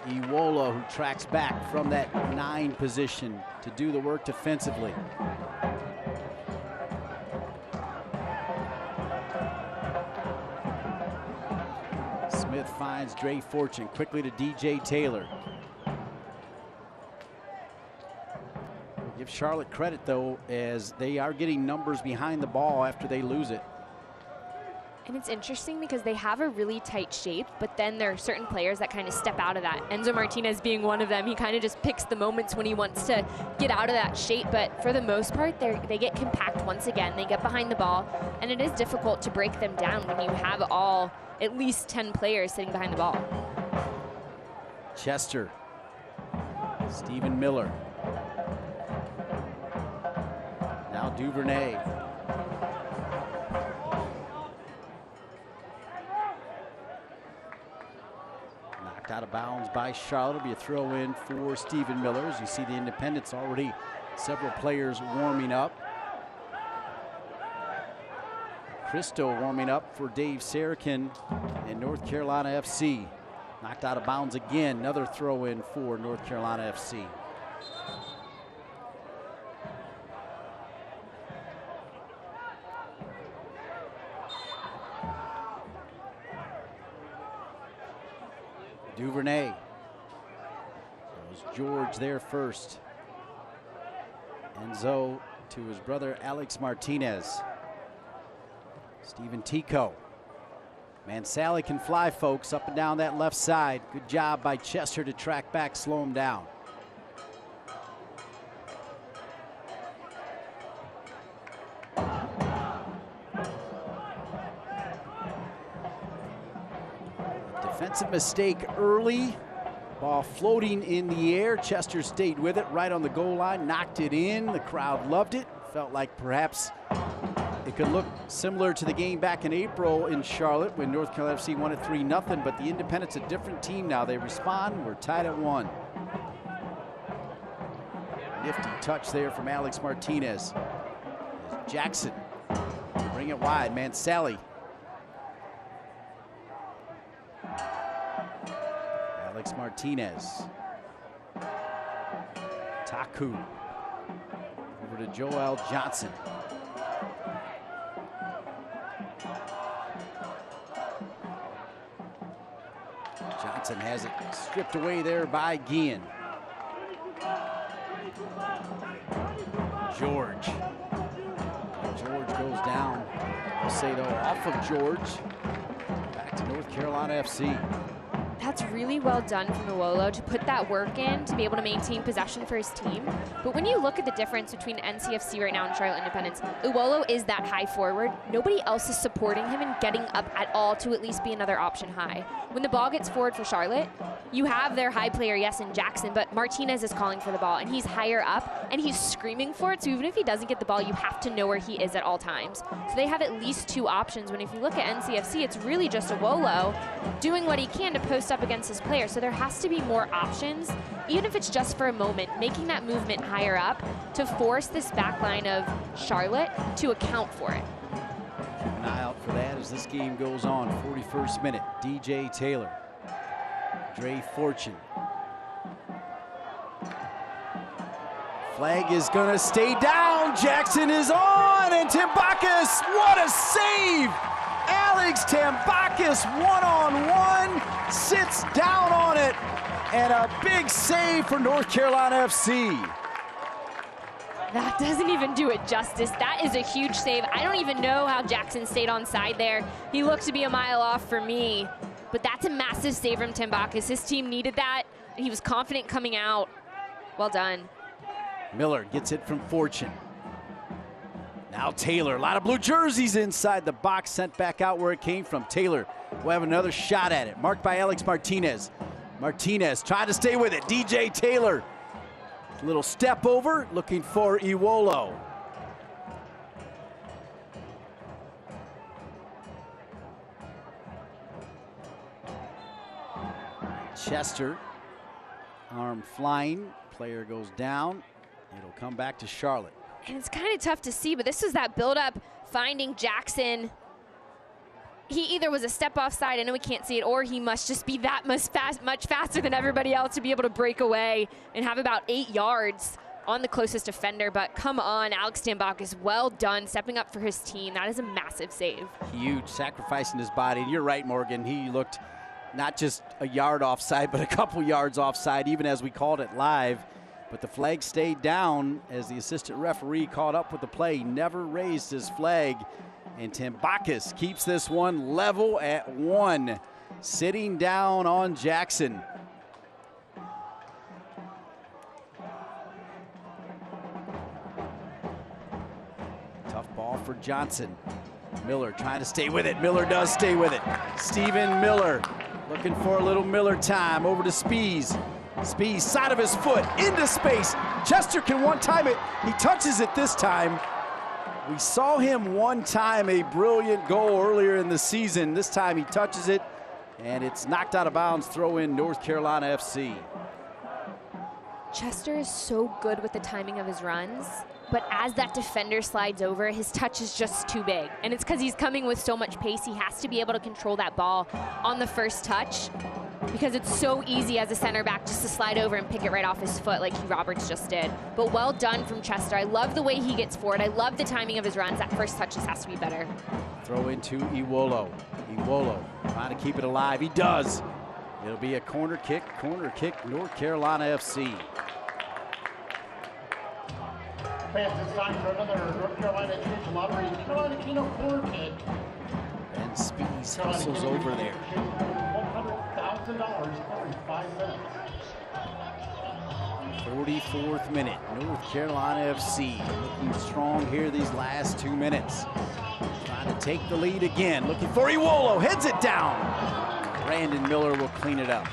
Iwola, who tracks back from that 9 position to do the work defensively. Smith finds Dre Fortune quickly to DJ Taylor. Give Charlotte credit, though, as they are getting numbers behind the ball after they lose it. And it's interesting because they have a really tight shape, but then there are certain players that kind of step out of that. Enzo Martinez being one of them. He kind of just picks the moments when he wants to get out of that shape, but for the most part, they get compact once again. They get behind the ball, and it is difficult to break them down when you have at least 10 players sitting behind the ball. Chester. Stephen Miller. Now Duvernay. Knocked out of bounds by Charlotte. It'll be a throw in for Stephen Miller. As you see the Independents already several players warming up. Cristo warming up for Dave Sarakin and North Carolina FC. Knocked out of bounds again. Another throw in for North Carolina FC. Duvernay. It was George there first. Enzo to his brother Alex Martinez. Stephen Tico. Mansally can fly, folks, up and down that left side. Good job by Chester to track back, slow him down. Defensive mistake early. Ball floating in the air. Chester stayed with it right on the goal line, knocked it in. The crowd loved it. Felt like perhaps it could look similar to the game back in April in Charlotte when North Carolina FC won it 3-0, but the Independents a different team now. They respond. We're tied at 1. Nifty touch there from Alex Martinez. Jackson bring it wide. Mansally. Alex Martinez. Taku. Over to Joel Johnson. Johnson has it stripped away there by Guillen. George. George goes down. I'll say though, off of George. Back to North Carolina FC. That's really well done from Iwolo to put that work in to be able to maintain possession for his team. But when you look at the difference between NCFC right now and Charlotte Independence, Iwolo is that high forward. Nobody else is supporting him and getting up at all to at least be another option high. When the ball gets forward for Charlotte, you have their high player, yes, in Jackson, but Martinez is calling for the ball, and he's higher up, and he's screaming for it, so even if he doesn't get the ball, you have to know where he is at all times. So they have at least 2 options, when if you look at NCFC, it's really just Iwolo doing what he can to post up against his player, so there has to be more options, even if it's just for a moment, making that movement higher up to force this back line of Charlotte to account for it. Keep an eye out for that as this game goes on. 41st minute, DJ Taylor. Dre Fortune. Flag is gonna stay down. Jackson is on, and Tambakis, what a save! Alex Tambakis, one-on-one, sits down on it, and a big save for North Carolina FC. That doesn't even do it justice. That is a huge save. I don't even know how Jackson stayed on side there. He looked to be a mile off for me, but that's a massive save from Tambakis. His team needed that. He was confident coming out. Well done. Miller gets it from Fortune. Now Taylor, a lot of blue jerseys inside the box, sent back out where it came from. Taylor will have another shot at it, marked by Alex Martinez. Martinez trying to stay with it. DJ Taylor, little step over, looking for Iwolo. Chester, arm flying, player goes down. It'll come back to Charlotte. And it's kind of tough to see, but this was that build-up, finding Jackson. He either was a step offside, I know we can't see it, or he must just be that much faster than everybody else to be able to break away and have about 8 yards on the closest defender. But come on, Alex Tambakis, well done, stepping up for his team. That is a massive save. Huge, sacrificing his body. And you're right, Morgan, he looked not just a yard offside, but a couple yards offside, even as we called it live. But the flag stayed down as the assistant referee caught up with the play. He never raised his flag. And Tambakis keeps this one level at 1, sitting down on Jackson. Tough ball for Johnson. Miller trying to stay with it. Miller does stay with it. Stephen Miller looking for a little Miller time. Over to Spees. Spees, side of his foot, into space. Chester can one-time it. He touches it this time. We saw him one time, a brilliant goal earlier in the season. This time he touches it And it's knocked out of bounds, throw in North Carolina FC. Chester is so good with the timing of his runs, but as that defender slides over, his touch is just too big. And it's because he's coming with so much pace, he has to be able to control that ball on the first touch, because it's so easy as a center back just to slide over and pick it right off his foot like Roberts just did. But well done from Chester. I love the way he gets forward. I love the timing of his runs. That first touch just has to be better. Throw into Iwolo. Iwolo trying to keep it alive. He does. It'll be a corner kick, North Carolina FC. Fans, it's time for another North Carolina Education Lottery Carolina Keno corner kick. And Spees hustles over there. $100,000 every 5 minutes. 44th minute, North Carolina FC looking strong here these last 2 minutes. Trying to take the lead again, looking for Iwolo, heads it down. Brandon Miller will clean it up.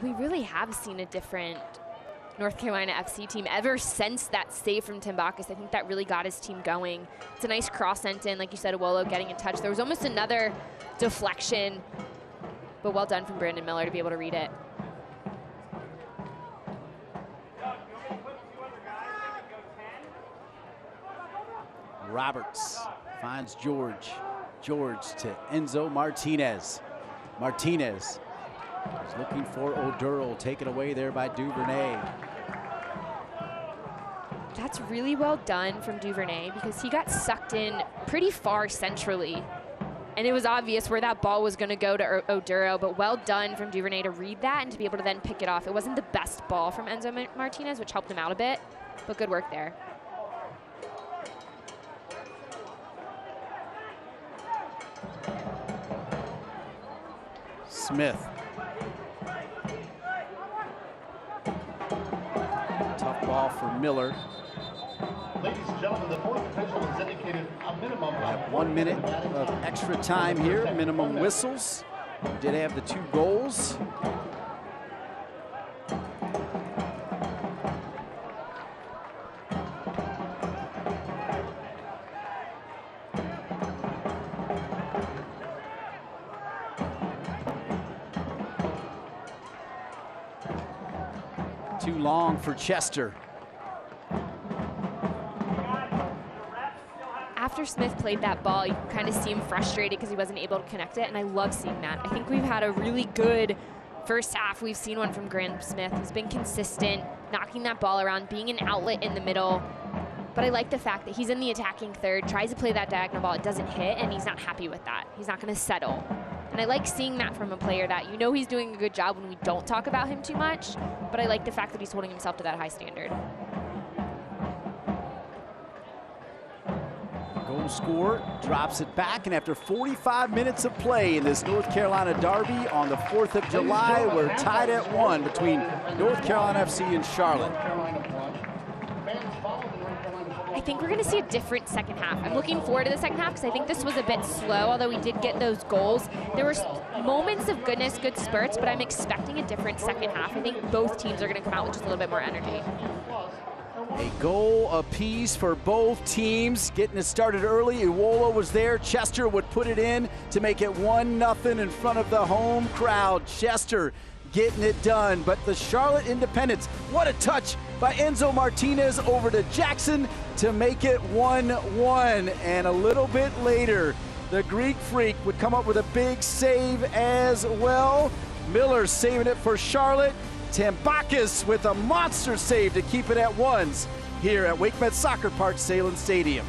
We really have seen a different North Carolina FC team ever since that save from Timbakis. I think that really got his team going. It's a nice cross sent in, like you said, Iwolo getting in touch. There was almost another deflection, but well done from Brandon Miller to be able to read it. Roberts finds George. George to Enzo Martinez. Martinez is looking for O'Durl, taken away there by Duvernay. That's really well done from Duvernay because he got sucked in pretty far centrally. And it was obvious where that ball was going to go to O'Durl, but well done from Duvernay to read that and to be able to then pick it off. It wasn't the best ball from Enzo Martinez, which helped him out a bit, but good work there. Smith. Tough ball for Miller. Ladies and gentlemen, the fourth official has indicated a minimum of 1 minute of extra time here, minimum whistles. We did have the 2 goals. Too long for Chester. After Smith played that ball, you can kind of see him frustrated because he wasn't able to connect it, and I love seeing that. I think we've had a really good first half. We've seen one from Graham Smith. He's been consistent, knocking that ball around, being an outlet in the middle. But I like the fact that he's in the attacking third, tries to play that diagonal ball, it doesn't hit, and he's not happy with that. He's not going to settle. And I like seeing that from a player that you know he's doing a good job when we don't talk about him too much, but I like the fact that he's holding himself to that high standard. Goal scorer drops it back, and after 45 minutes of play in this North Carolina derby on the 4th of July, we're tied at 1 between North Carolina FC and Charlotte. I think we're going to see a different second half. I'm looking forward to the second half because I think this was a bit slow, although we did get those goals. There were moments of goodness, good spurts, but I'm expecting a different second half. I think both teams are going to come out with just a little bit more energy. A goal apiece for both teams. Getting it started early. Iwolo was there. Chester would put it in to make it 1-0 in front of the home crowd. Chester getting it done. But the Charlotte Independents, what a touch by Enzo Martinez over to Jackson to make it 1-1. And a little bit later, the Greek Freak would come up with a big save as well. Miller saving it for Charlotte. Timbakis with a monster save to keep it at 1s here at WakeMed Soccer Park, Salem Stadium.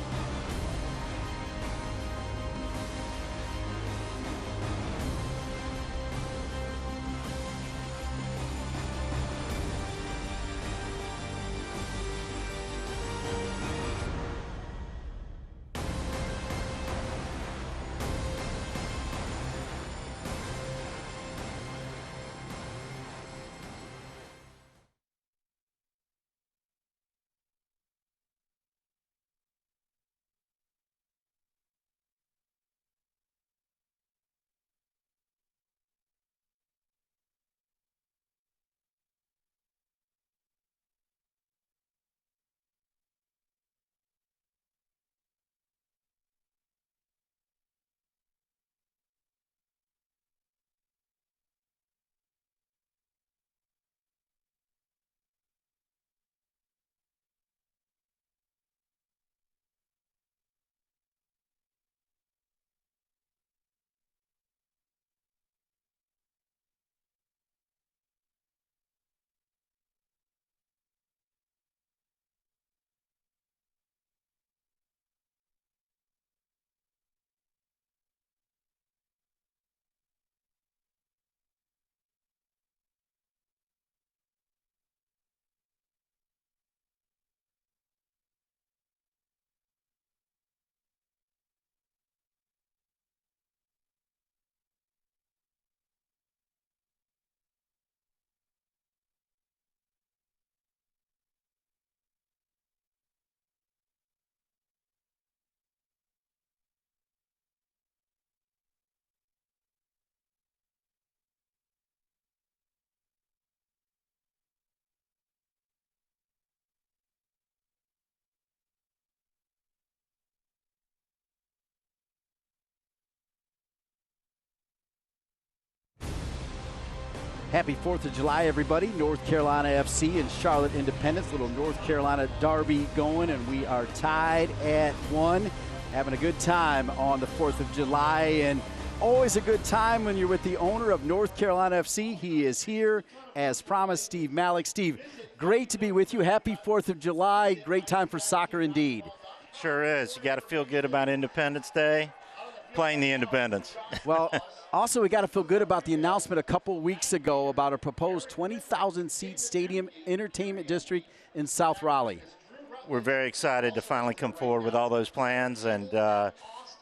Happy 4th of July, everybody. North Carolina FC and Charlotte Independence. Little North Carolina derby going, and we are tied at 1. Having a good time on the 4th of July, and always a good time when you're with the owner of North Carolina FC. He is here, as promised, Steve Malik. Steve, great to be with you. Happy 4th of July. Great time for soccer indeed. Sure is. You got to feel good about Independence Day, playing the Independents. Well, also, we got to feel good about the announcement a couple weeks ago about a proposed 20,000-seat stadium entertainment district in South Raleigh. We're very excited to finally come forward with all those plans, and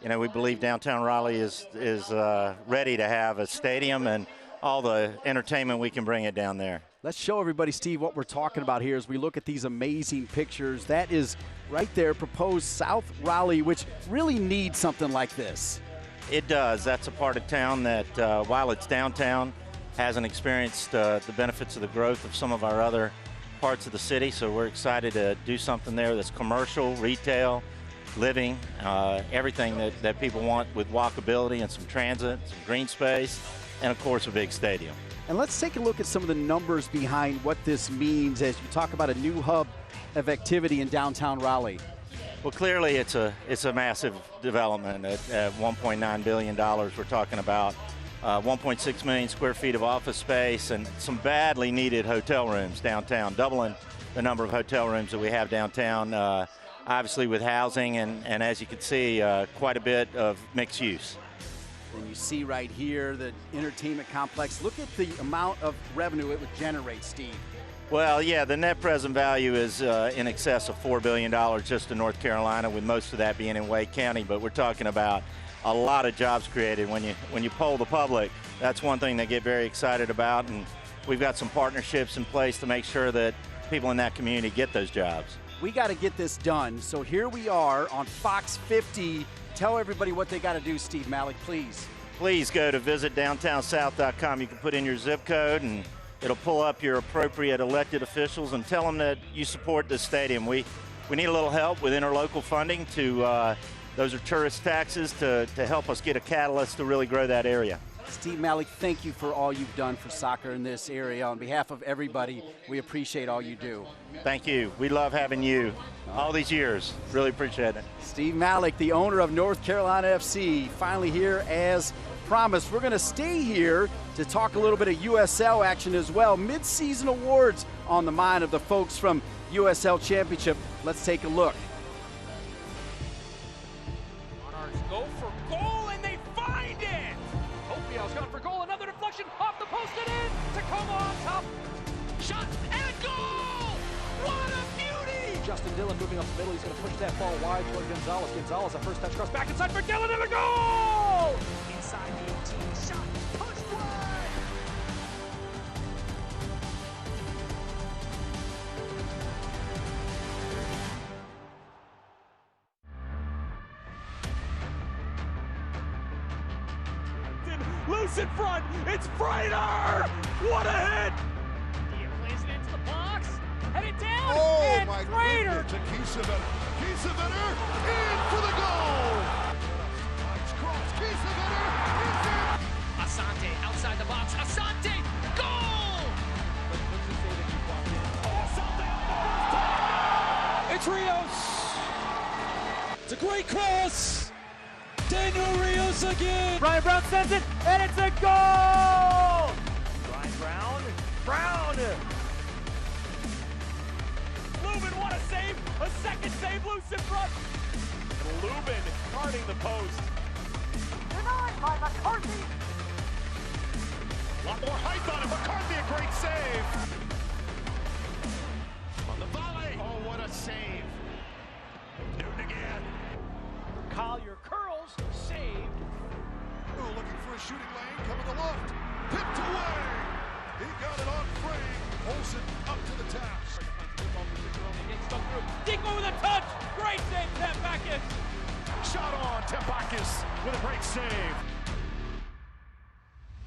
we believe downtown Raleigh is ready to have a stadium and all the entertainment we can bring it down there. Let's show everybody, Steve, what we're talking about here as we look at these amazing pictures. That is right there, proposed South Raleigh, which really needs something like this. It does. That's a part of town that, while it's downtown, hasn't experienced the benefits of the growth of some of our other parts of the city. So we're excited to do something there that's commercial, retail, living, everything that people want with walkability and some transit, some green space, and, of course, a big stadium. And let's take a look at some of the numbers behind what this means as you talk about a new hub of activity in downtown Raleigh. Well, clearly it's a massive development at $1.9 billion. We're talking about 1.6 million square feet of office space and some badly needed hotel rooms downtown, doubling the number of hotel rooms that we have downtown, obviously with housing and as you can see, quite a bit of mixed use. And you see right here the entertainment complex. Look at the amount of revenue it would generate, Steve. Well, yeah, the net present value is in excess of $4 billion just in North Carolina, with most of that being in Wake County. But we're talking about a lot of jobs created. When you poll the public, that's one thing they get very excited about. And we've got some partnerships in place to make sure that people in that community get those jobs. We got to get this done. So here we are on Fox 50. Tell everybody what they got to do, Steve Malik, please. Please go to visitdowntownsouth.com. You can put in your zip code and it'll pull up your appropriate elected officials and tell them that you support this stadium. We need a little help with interlocal funding to those are tourist taxes to help us get a catalyst to really grow that area. Steve Malik, thank you for all you've done for soccer in this area. On behalf of everybody, we appreciate all you do. Thank you. We love having you all these years. Really appreciate it. Steve Malik, the owner of North Carolina FC, finally here as promised. We're going to stay here to talk a little bit of USL action as well. Mid-season awards on the mind of the folks from USL Championship. Let's take a look. Monarchs go for goal, and they find it! Hopeal's gone for goal. Another deflection off the post and in. Tacoma on top. Shot and goal! What a beauty! Justin Dillon moving up the middle. He's going to push that ball wide toward Gonzalez. Gonzalez, a first touch cross back inside for Dillon, and a goal! Inside the 18, shot, pushed wide! Loose in front, it's Freighter! What a hit! Dia plays it into the box, headed down, and my Freighter! goodness, Kiesewetter in for the goal! Nice cross, Kiesewetter is in! Asante outside the box, Asante, goal! It's Rios! It's a great cross! Daniel Rios again! Brian Brown sends it, and it's a goal! Brian Brown! Lubin, what a save! A second save, loose in front! Lubin guarding the post. Denied by McCarthy! A lot more height on it, McCarthy, a great save! On the volley! Oh, what a save! Newton again. Collier curls, saved. Ooh, looking for a shooting lane, coming to left, pipped away. He got it on frame. Olsen up to the task. Diko with a touch, great save, Tempakis. Shot on, Tempakis with a great save.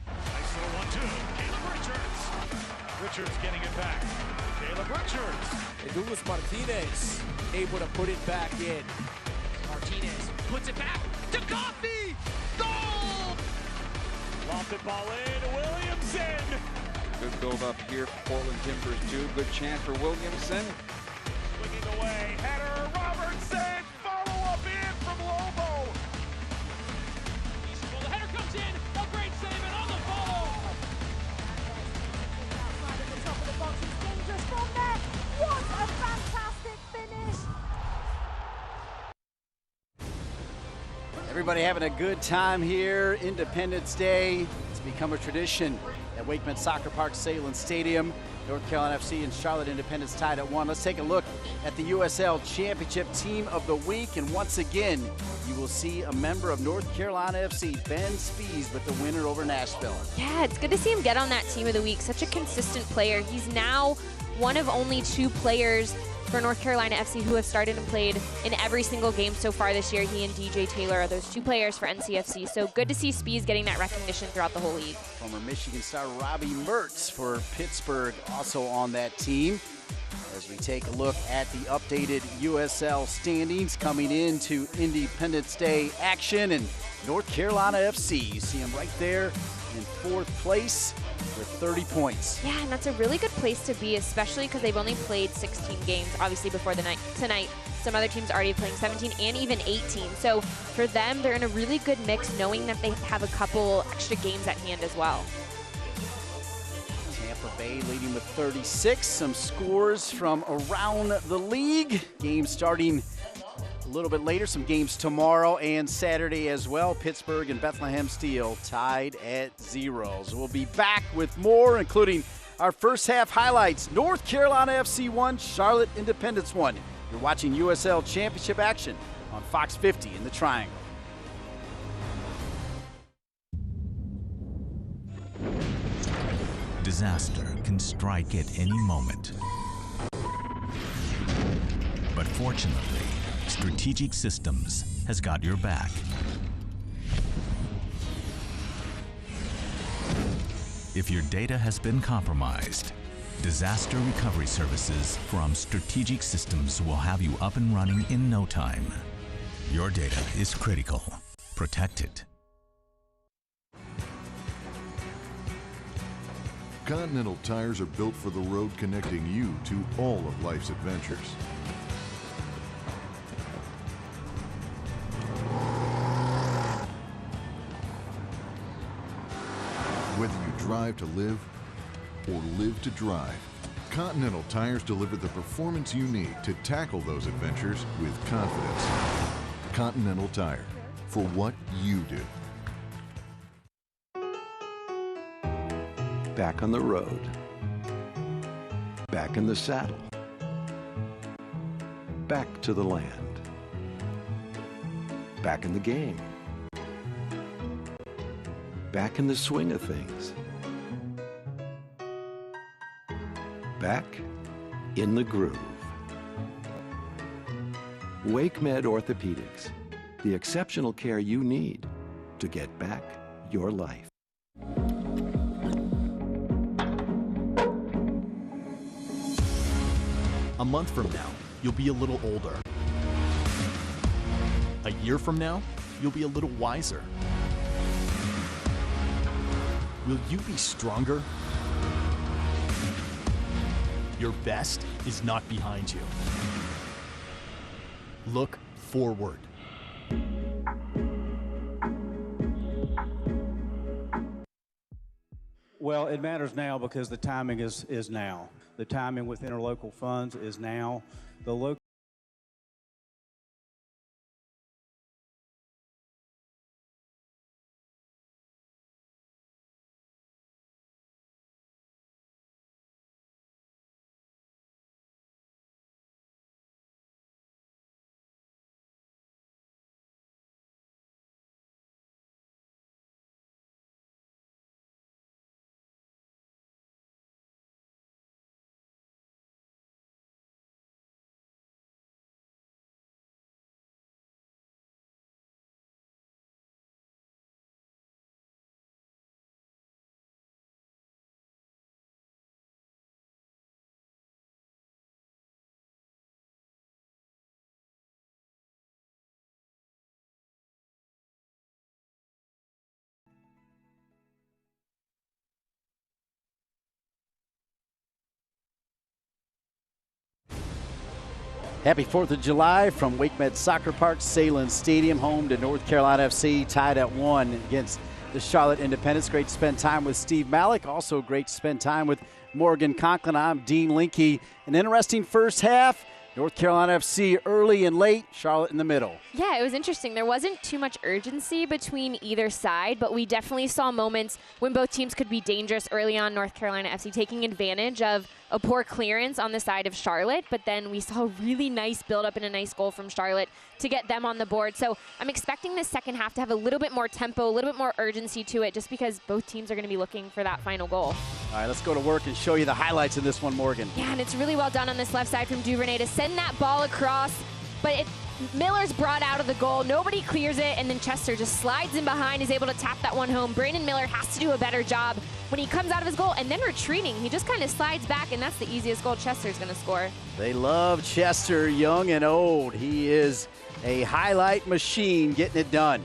Nice little 1-2. Caleb Richards. Richards getting it back. Caleb Richards. And Douglas Martinez able to put it back in. Martinez puts it back to Coffee. Goal! Lofted ball in. Williamson. Good build up here for Portland Timbers too. Good chance for Williamson. Swinging away, header, Robertson, follow up in from Lobo. Well, the header comes in, a great save and on the follow. Outside at the top of the box, it's dangerous from there. What a fantastic finish. Everybody having a good time here. Independence Day. It's become a tradition at Wakeman Soccer Park, Salem Stadium. North Carolina FC and Charlotte Independence tied at 1. Let's take a look at the USL Championship Team of the Week. And once again, you will see a member of North Carolina FC, Ben Spees, with the winner over Nashville. Yeah, it's good to see him get on that Team of the Week. Such a consistent player. He's now one of only 2 players for North Carolina FC who have started and played in every single game so far this year. He and DJ Taylor are those 2 players for NCFC. So good to see Spees getting that recognition throughout the whole league. Former Michigan star Robbie Mertz for Pittsburgh also on that team. As we take a look at the updated USL standings coming into Independence Day action, and North Carolina FC, you see them right there in 4th place with 30 points. Yeah, and that's a really good place to be, especially because they've only played 16 games, obviously, before the night tonight. Some other teams already playing 17 and even 18. So for them, they're in a really good mix, knowing that they have a couple extra games at hand as well. Tampa Bay leading with 36. Some scores from around the league. Games starting a little bit later. Some games tomorrow and Saturday as well. Pittsburgh and Bethlehem Steel tied at 0s. We'll be back with more, including our first half highlights. North Carolina FC 1, Charlotte Independence 1. You're watching USL Championship action on Fox 50 in the Triangle. Disaster can strike at any moment. But fortunately, Strategic Systems has got your back. If your data has been compromised, disaster recovery services from Strategic Systems will have you up and running in no time. Your data is critical. Protect it. Continental tires are built for the road, connecting you to all of life's adventures. Whether you drive to live or live to drive, Continental tires deliver the performance you need to tackle those adventures with confidence. Continental Tire, for what you do. Back on the road. Back in the saddle. Back to the land. Back in the game. Back in the swing of things. Back in the groove. WakeMed Orthopedics, the exceptional care you need to get back your life. A month from now, you'll be a little older. A year from now, you'll be a little wiser. Will you be stronger? Your best is not behind you. Look forward. Well, it matters now because the timing is now. The timing with interlocal funds is now. The local Happy 4th of July from WakeMed Soccer Park, Salem Stadium, home to North Carolina FC, tied at 1 against the Charlotte Independence. Great to spend time with Steve Malik. Also great to spend time with Morgan Conklin. I'm Dean Linke. An interesting first half. North Carolina FC early and late, Charlotte in the middle. Yeah, it was interesting. There wasn't too much urgency between either side, but we definitely saw moments when both teams could be dangerous early on. North Carolina FC taking advantage of a poor clearance on the side of Charlotte, but then we saw a really nice build-up and a nice goal from Charlotte to get them on the board. So I'm expecting this second half to have a little bit more tempo, a little bit more urgency to it, just because both teams are going to be looking for that final goal. All right, let's go to work and show you the highlights in this one, Morgan. Yeah, and it's really well done on this left side from Duvernay to send that ball across, but Miller's brought out of the goal. Nobody clears it, and then Chester just slides in behind, is able to tap that one home. Brandon Miller has to do a better job when he comes out of his goal and then retreating. He just kind of slides back, and that's the easiest goal Chester's going to score. They love Chester, young and old. He is a highlight machine getting it done.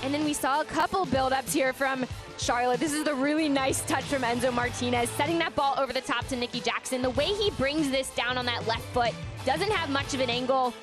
And then we saw a couple build-ups here from Charlotte. This is the really nice touch from Enzo Martinez, setting that ball over the top to Nicky Jackson. The way he brings this down on that left foot, doesn't have much of an angle,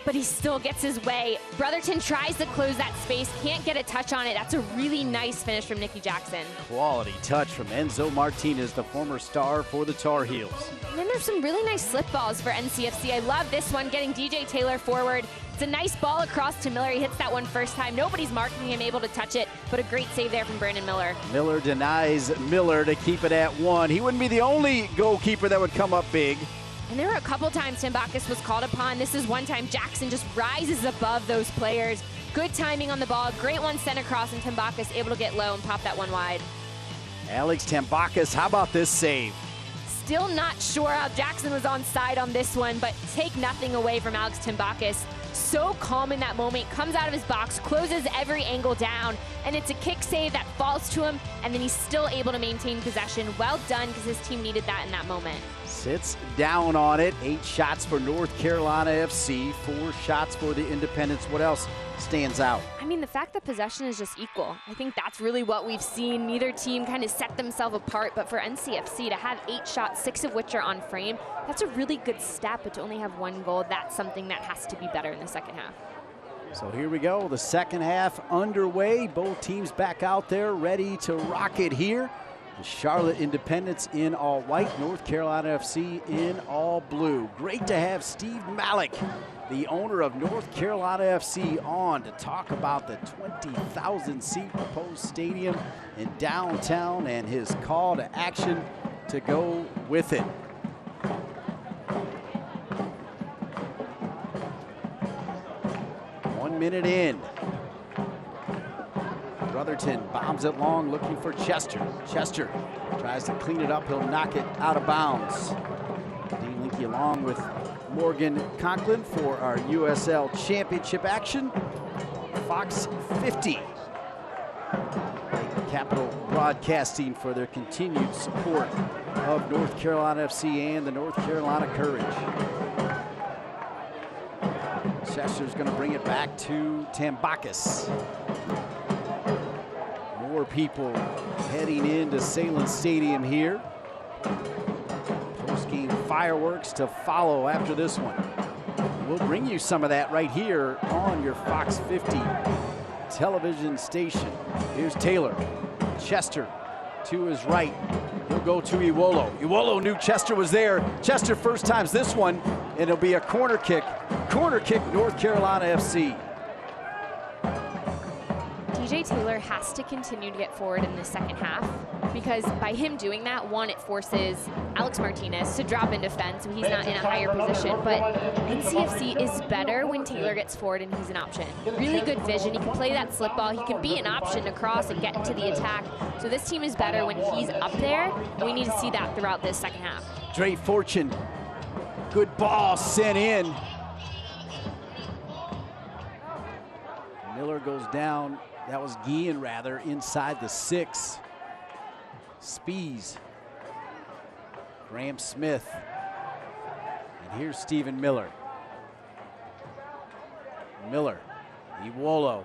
but he still gets his way. Brotherton tries to close that space, can't get a touch on it. That's a really nice finish from Nicky Jackson. Quality touch from Enzo Martinez, the former star for the Tar Heels. And then there's some really nice slip balls for NCFC. I love this one, getting DJ Taylor forward. It's a nice ball across to Miller. He hits that one first time. Nobody's marking him, able to touch it, but a great save there from Brandon Miller. Miller denies Miller to keep it at 1. He wouldn't be the only goalkeeper that would come up big. And there were a couple times Tim Bacchus was called upon. This is one time Jackson just rises above those players. Good timing on the ball. Great one sent across, and Tim Bacchus able to get low and pop that one wide. Alex Tambakis, how about this save? Still not sure how Jackson was onside on this one, but take nothing away from Alex Tambakis. So calm in that moment, comes out of his box, closes every angle down, and it's a kick save that falls to him, and then he's still able to maintain possession. Well done, because his team needed that in that moment. Sits down on it. 8 shots for North Carolina FC, 4 shots for the Independents. What else stands out? I mean, the fact that possession is just equal. I think that's really what we've seen. Neither team kind of set themselves apart, but for NCFC to have 8 shots, 6 of which are on frame, that's a really good stat, but to only have 1 goal, that's something that has to be better in the second half. So here we go, the second half underway. Both teams back out there ready to rock it here. The Charlotte Independents in all white, North Carolina FC in all blue. Great to have Steve Malik, the owner of North Carolina FC, on to talk about the 20,000 seat proposed stadium in downtown and his call to action to go with it. One minute in. Brotherton bombs it long, looking for Chester. Chester tries to clean it up. He'll knock it out of bounds. Dean Linke along with Morgan Conklin for our USL Championship action. Fox 50. Capital Broadcasting for their continued support of North Carolina FC and the North Carolina Courage. Chester's going to bring it back to Tambakis. More people heading into Salem Stadium here. Post-game fireworks to follow after this one. We'll bring you some of that right here on your Fox 50 television station. Here's Taylor. Chester to his right. He'll go to Iwolo. Iwolo knew Chester was there. Chester first times this one, and it'll be a corner kick. Corner kick, North Carolina FC. DJ Taylor has to continue to get forward in the second half, because by him doing that, one, it forces Alex Martinez to drop in defense when he's not in a higher position. But NCFC is better when Taylor gets forward and he's an option. Really good vision. He can play that slip ball. He can be an option to cross and get into the attack. So this team is better when he's up there, and we need to see that throughout this second half. Dre Fortune, good ball sent in. Miller goes down. That was Guillen, rather, inside the 6. Spees. Graham Smith. And here's Stephen Miller. Miller. Iwolo.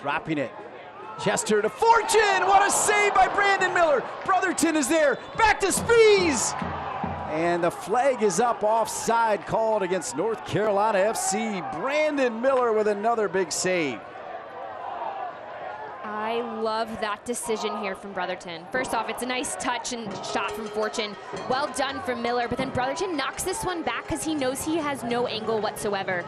Dropping it. Chester to Fortune. What a save by Brandon Miller. Brotherton is there. Back to Spees. And the flag is up, offside called against North Carolina FC. Brandon Miller with another big save. I love that decision here from Brotherton. First off, it's a nice touch and shot from Fortune. Well done from Miller, but then Brotherton knocks this one back because he knows he has no angle whatsoever.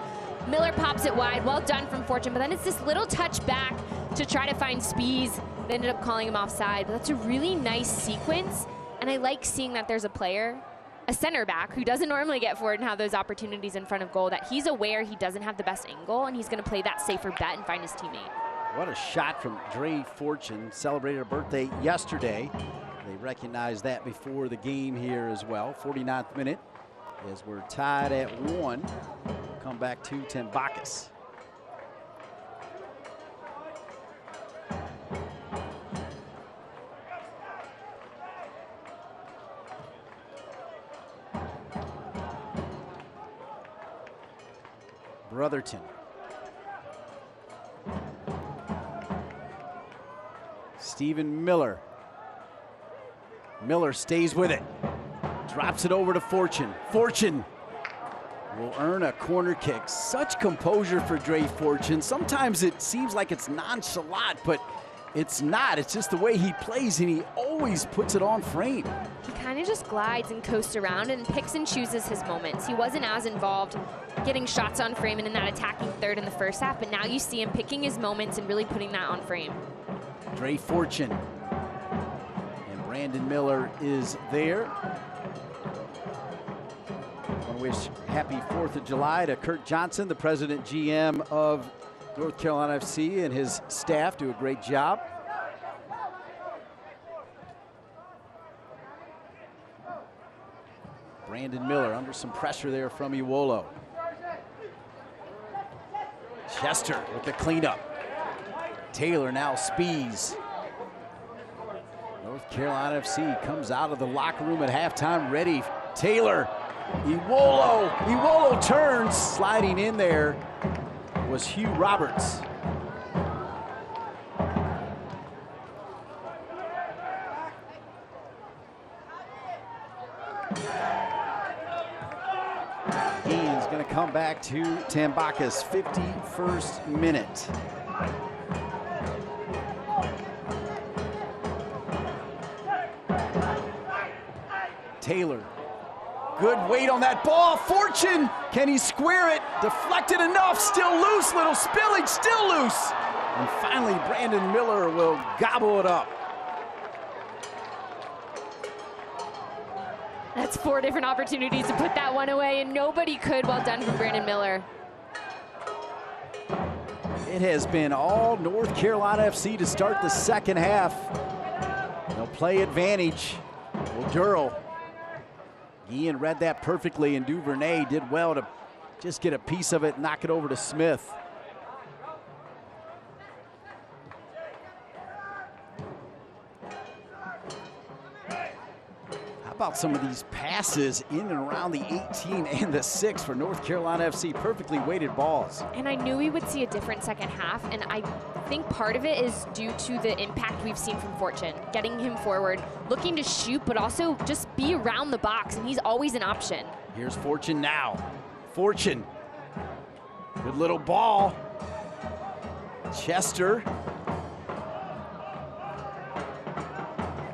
Miller pops it wide, well done from Fortune, but then it's this little touch back to try to find Spees. They ended up calling him offside, but that's a really nice sequence, and I like seeing that there's a player, a center back, who doesn't normally get forward and have those opportunities in front of goal, that he's aware he doesn't have the best angle, and he's gonna play that safer bet and find his teammate. What a shot from Dre Fortune. Celebrated a birthday yesterday. They recognized that before the game here as well. 49th minute as we're tied at 1. We'll come back to Tambakis. Brotherton. Stephen Miller. Miller stays with it. Drops it over to Fortune. Fortune will earn a corner kick. Such composure for Dre Fortune. Sometimes it seems like it's nonchalant, but it's not. It's just the way he plays, and he always puts it on frame. He kind of just glides and coasts around and picks and chooses his moments. He wasn't as involved getting shots on frame and in that attacking third in the first half, but now you see him picking his moments and really putting that on frame. Dre Fortune. And Brandon Miller is there. I want to wish happy 4th of July to Kurt Johnson, the president GM of North Carolina FC, and his staff do a great job. Brandon Miller under some pressure there from Iwolo. Chester with the cleanup. Taylor now Spees. North Carolina FC comes out of the locker room at halftime ready. Taylor, Iwolo turns, sliding in there was Hugh Roberts. He's going to come back to Tambakis, 51st minute. Taylor, good weight on that ball. Fortune, can he square it? Deflected enough, still loose, little spillage, still loose. And finally, Brandon Miller will gobble it up. That's 4 different opportunities to put that one away, and nobody could. Well done from Brandon Miller. It has been all North Carolina FC to start the second half. They'll play advantage. Well, Durrell. Ian read that perfectly, and Duvernay did well to just get a piece of it, knock it over to Smith. How about some of these passes in and around the 18 and the 6 for North Carolina FC? Perfectly weighted balls. And I knew we would see a different second half, and I think part of it is due to the impact we've seen from Fortune, getting him forward, looking to shoot, but also just be around the box, and he's always an option. Here's Fortune now. Fortune, good little ball. Chester.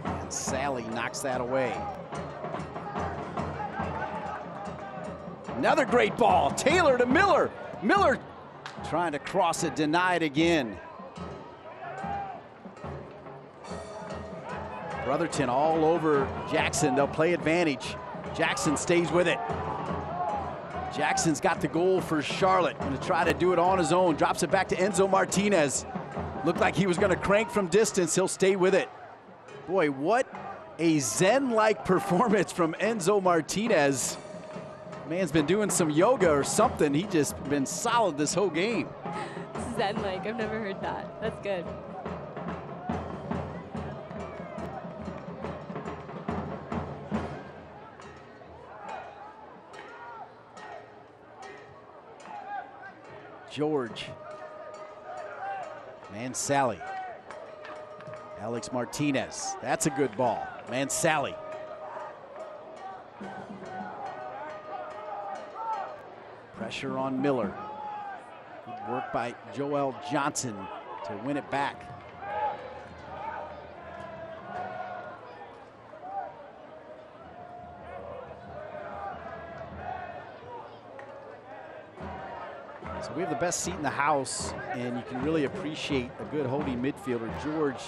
And Sally knocks that away. Another great ball. Taylor to Miller. Miller trying to cross it, denied again. Brotherton all over Jackson. They'll play advantage. Jackson stays with it. Jackson's got the goal for Charlotte. Going to try to do it on his own. Drops it back to Enzo Martinez. Looked like he was going to crank from distance. He'll stay with it. Boy, what a Zen-like performance from Enzo Martinez. Man's been doing some yoga or something. He just been solid this whole game. Zen-like, I've never heard that. That's good. George. Mansally. Alex Martinez. That's a good ball. Mansally. Pressure on Miller. Good work by Joel Johnson to win it back. So we have the best seat in the house, and you can really appreciate a good holding midfielder. George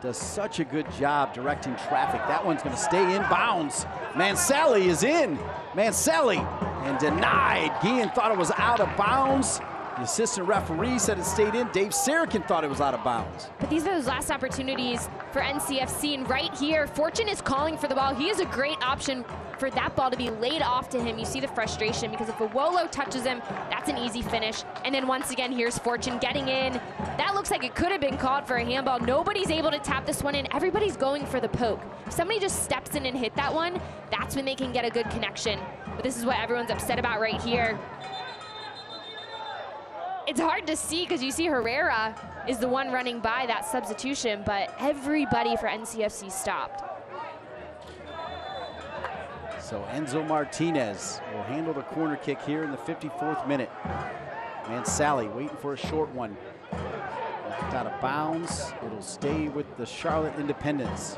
does such a good job directing traffic. That one's going to stay in bounds. Mansally is in. Mansally, and denied. Guillen thought it was out of bounds. The assistant referee said it stayed in. Dave Sarakin thought it was out of bounds. But these are those last opportunities for NCFC, and right here, Fortune is calling for the ball. He is a great option for that ball to be laid off to him. You see the frustration, because if Iwolo touches him, that's an easy finish. And then once again, here's Fortune getting in. That looks like it could have been called for a handball. Nobody's able to tap this one in. Everybody's going for the poke. If somebody just steps in and hit that one, that's when they can get a good connection. But this is what everyone's upset about right here. It's hard to see because you see Herrera is the one running by that substitution, but everybody for NCFC stopped. So Enzo Martinez will handle the corner kick here in the 54th minute. Mansally waiting for a short one. Knocked out of bounds. It'll stay with the Charlotte Independents.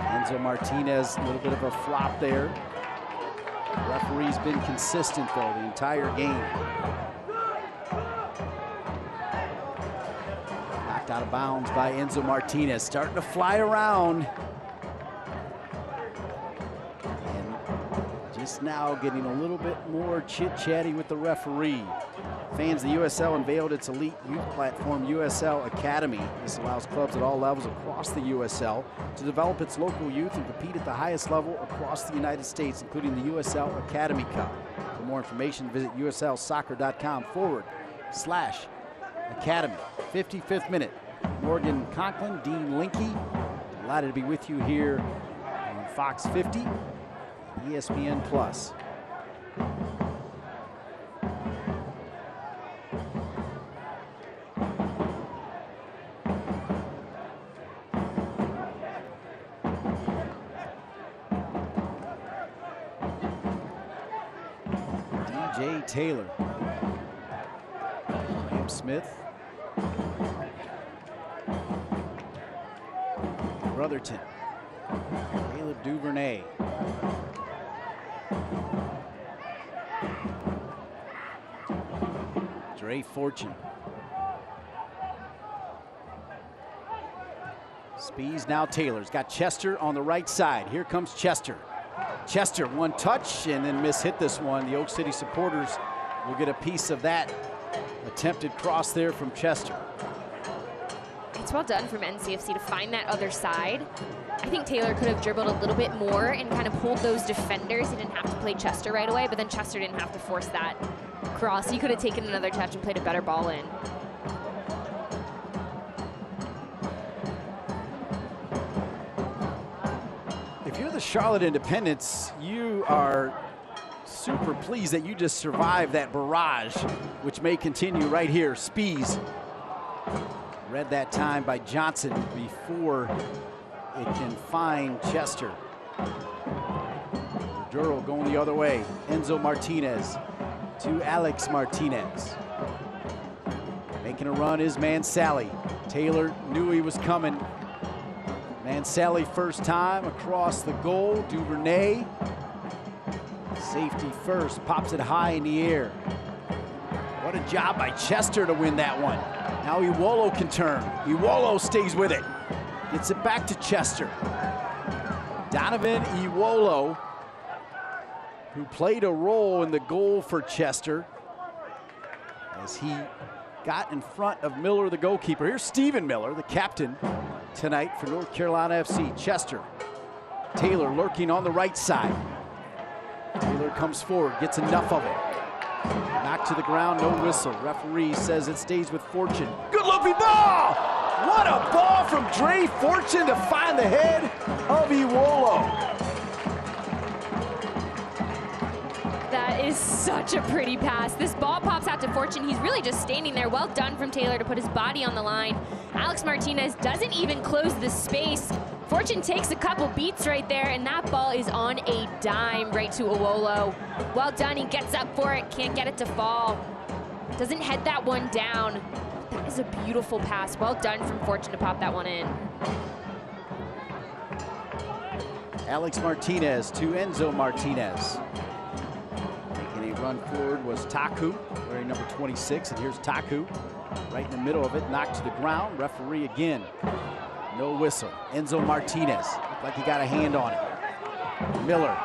Enzo Martinez, a little bit of a flop there. The referee's been consistent though the entire game. Knocked out of bounds by Enzo Martinez, starting to fly around. And just now getting a little bit more chit-chatty with the referee. Fans, the USL unveiled its elite youth platform, USL Academy. This allows clubs at all levels across the USL to develop its local youth and compete at the highest level across the United States, including the USL Academy Cup. For more information, visit uslsoccer.com/academy. 55th minute. Morgan Conklin, Dean Linke. Delighted to be with you here on Fox 50, ESPN Plus. DJ Taylor, Graham Smith, Brotherton, Caleb Duvernay, Dre Fortune, Spees, now Taylor's got Chester on the right side. Here comes Chester. Chester, one touch and then hit this one. The Oak City supporters will get a piece of that attempted cross there from Chester. It's well done from NCFC to find that other side. I think Taylor could have dribbled a little bit more and kind of pulled those defenders. He didn't have to play Chester right away, but then Chester didn't have to force that cross. He could have taken another touch and played a better ball in. If you're the Charlotte Independents, you are super pleased that you just survived that barrage, which may continue right here. Spees read that time by Johnson before it can find Chester. Duro going the other way. Enzo Martinez to Alex Martinez. Making a run is Mansally. Taylor knew he was coming. Mansally first time across the goal. Duvernay, safety first, pops it high in the air. What a job by Chester to win that one. Now Iwolo can turn. Iwolo stays with it. Gets it back to Chester. Donovan Iwolo, who played a role in the goal for Chester as he got in front of Miller, the goalkeeper. Here's Stephen Miller, the captain tonight for North Carolina FC. Chester. Taylor lurking on the right side. Taylor comes forward, gets enough of it. Knocked to the ground, no whistle. Referee says it stays with Fortune. Good looking ball! What a ball from Dre Fortune to find the head of Iwolo. That That is such a pretty pass. This ball pops out to Fortune. He's really just standing there. Well done from Taylor to put his body on the line. Alex Martinez doesn't even close the space. Fortune takes a couple beats right there, and that ball is on a dime right to Iwolo. Well done, he gets up for it, can't get it to fall. Doesn't head that one down. That is a beautiful pass. Well done from Fortune to pop that one in. Alex Martinez to Enzo Martinez. Making a run forward was Taku, wearing number 26, and here's Taku right in the middle of it, knocked to the ground. Referee again, no whistle. Enzo Martinez, looked like he got a hand on it. Miller.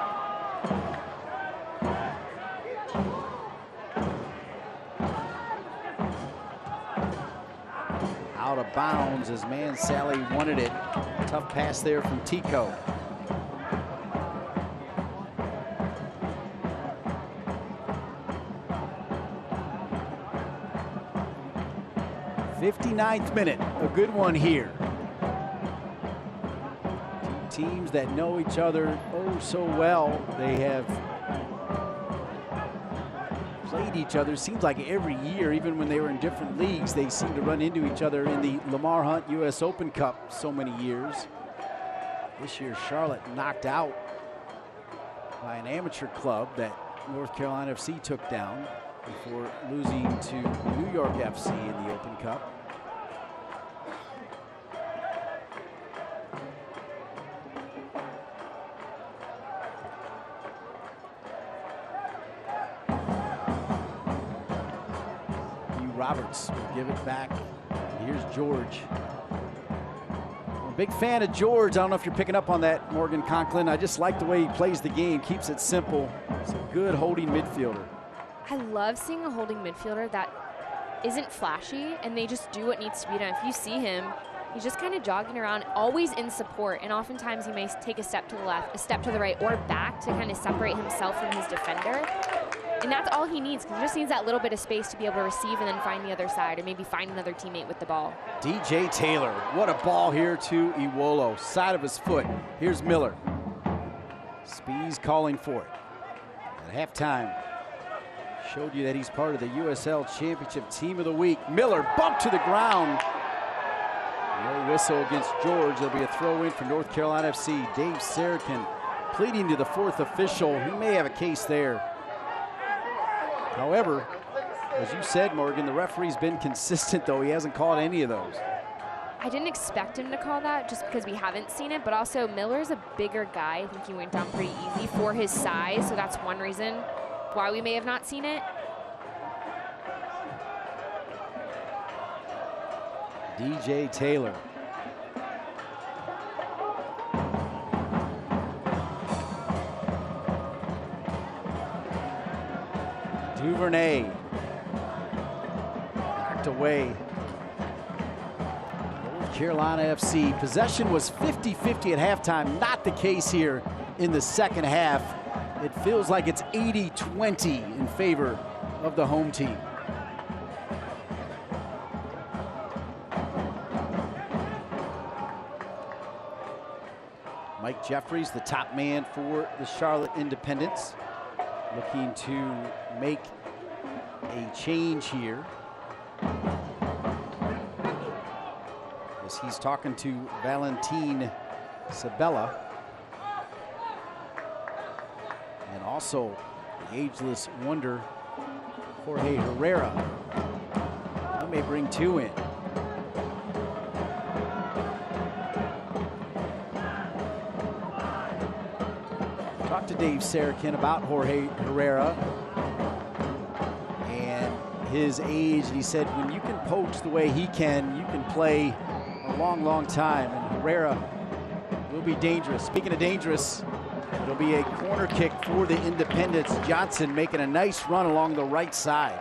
Out of bounds as Man Sally wanted it. Tough pass there from Tico. '59th minute, a good one here. Two teams that know each other oh so well. They have played each other, seems like every year, even when they were in different leagues, they seem to run into each other in the Lamar Hunt US Open Cup so many years. This year, Charlotte knocked out by an amateur club that North Carolina FC took down before losing to New York FC in the Open Cup. Roberts will give it back. And here's George. I'm a big fan of George. I don't know if you're picking up on that, Morgan Conklin. I just like the way he plays the game, keeps it simple. He's a good holding midfielder. I love seeing a holding midfielder that isn't flashy and they just do what needs to be done. If you see him, he's just kind of jogging around, always in support, and oftentimes he may take a step to the left, a step to the right, or back to kind of separate himself from his defender. And that's all he needs, because he just needs that little bit of space to be able to receive and then find the other side, or maybe find another teammate with the ball. DJ Taylor, what a ball here to Iwolo, side of his foot. Here's Miller. Spees calling for it. At halftime, showed you that he's part of the USL Championship Team of the Week. Miller bumped to the ground. No whistle against George. There'll be a throw in for North Carolina FC. Dave Saracen pleading to the fourth official. He may have a case there. However, as you said, Morgan, the referee's been consistent, though. He hasn't called any of those. I didn't expect him to call that just because we haven't seen it, but also Miller's a bigger guy. I think he went down pretty easy for his size, so that's one reason why we may have not seen it. DJ Taylor. Duvernay. Knocked away. North Carolina FC. Possession was 50-50 at halftime. Not the case here in the second half. It feels like it's 80-20 in favor of the home team. Mike Jeffries, the top man for the Charlotte Independents, looking to make a change here. As he's talking to Valentin Sabella. And also the ageless wonder, Jorge Herrera. He may bring two in. Talked to Dave Saracen about Jorge Herrera and his age. He said, when you can poach the way he can, you can play a long, long time. And Herrera will be dangerous. Speaking of dangerous, it'll be a corner kick for the Independents. Johnson making a nice run along the right side.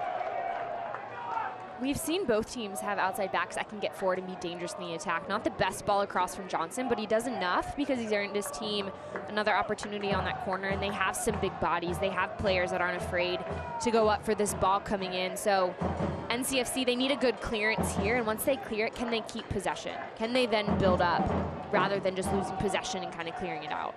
We've seen both teams have outside backs that can get forward and be dangerous in the attack. Not the best ball across from Johnson, but he does enough because he's earned his team another opportunity on that corner, and they have some big bodies. They have players that aren't afraid to go up for this ball coming in. So NCFC, they need a good clearance here, and once they clear it, can they keep possession? Can they then build up rather than just losing possession and kind of clearing it out?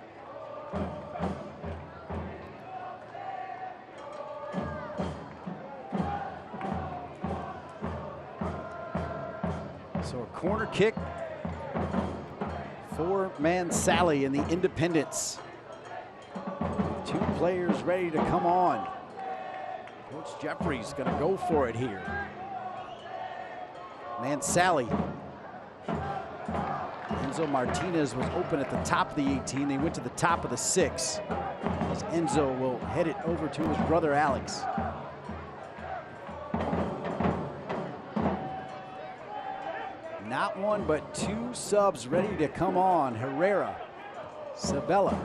corner kick for Mansally and the Independents. 2 players ready to come on. Coach Jeffrey's going to go for it here. Mansally. Enzo Martinez was open at the top of the 18. They went to the top of the 6. As Enzo will head it over to his brother Alex. Not one, but 2 subs ready to come on. Herrera, Sabella.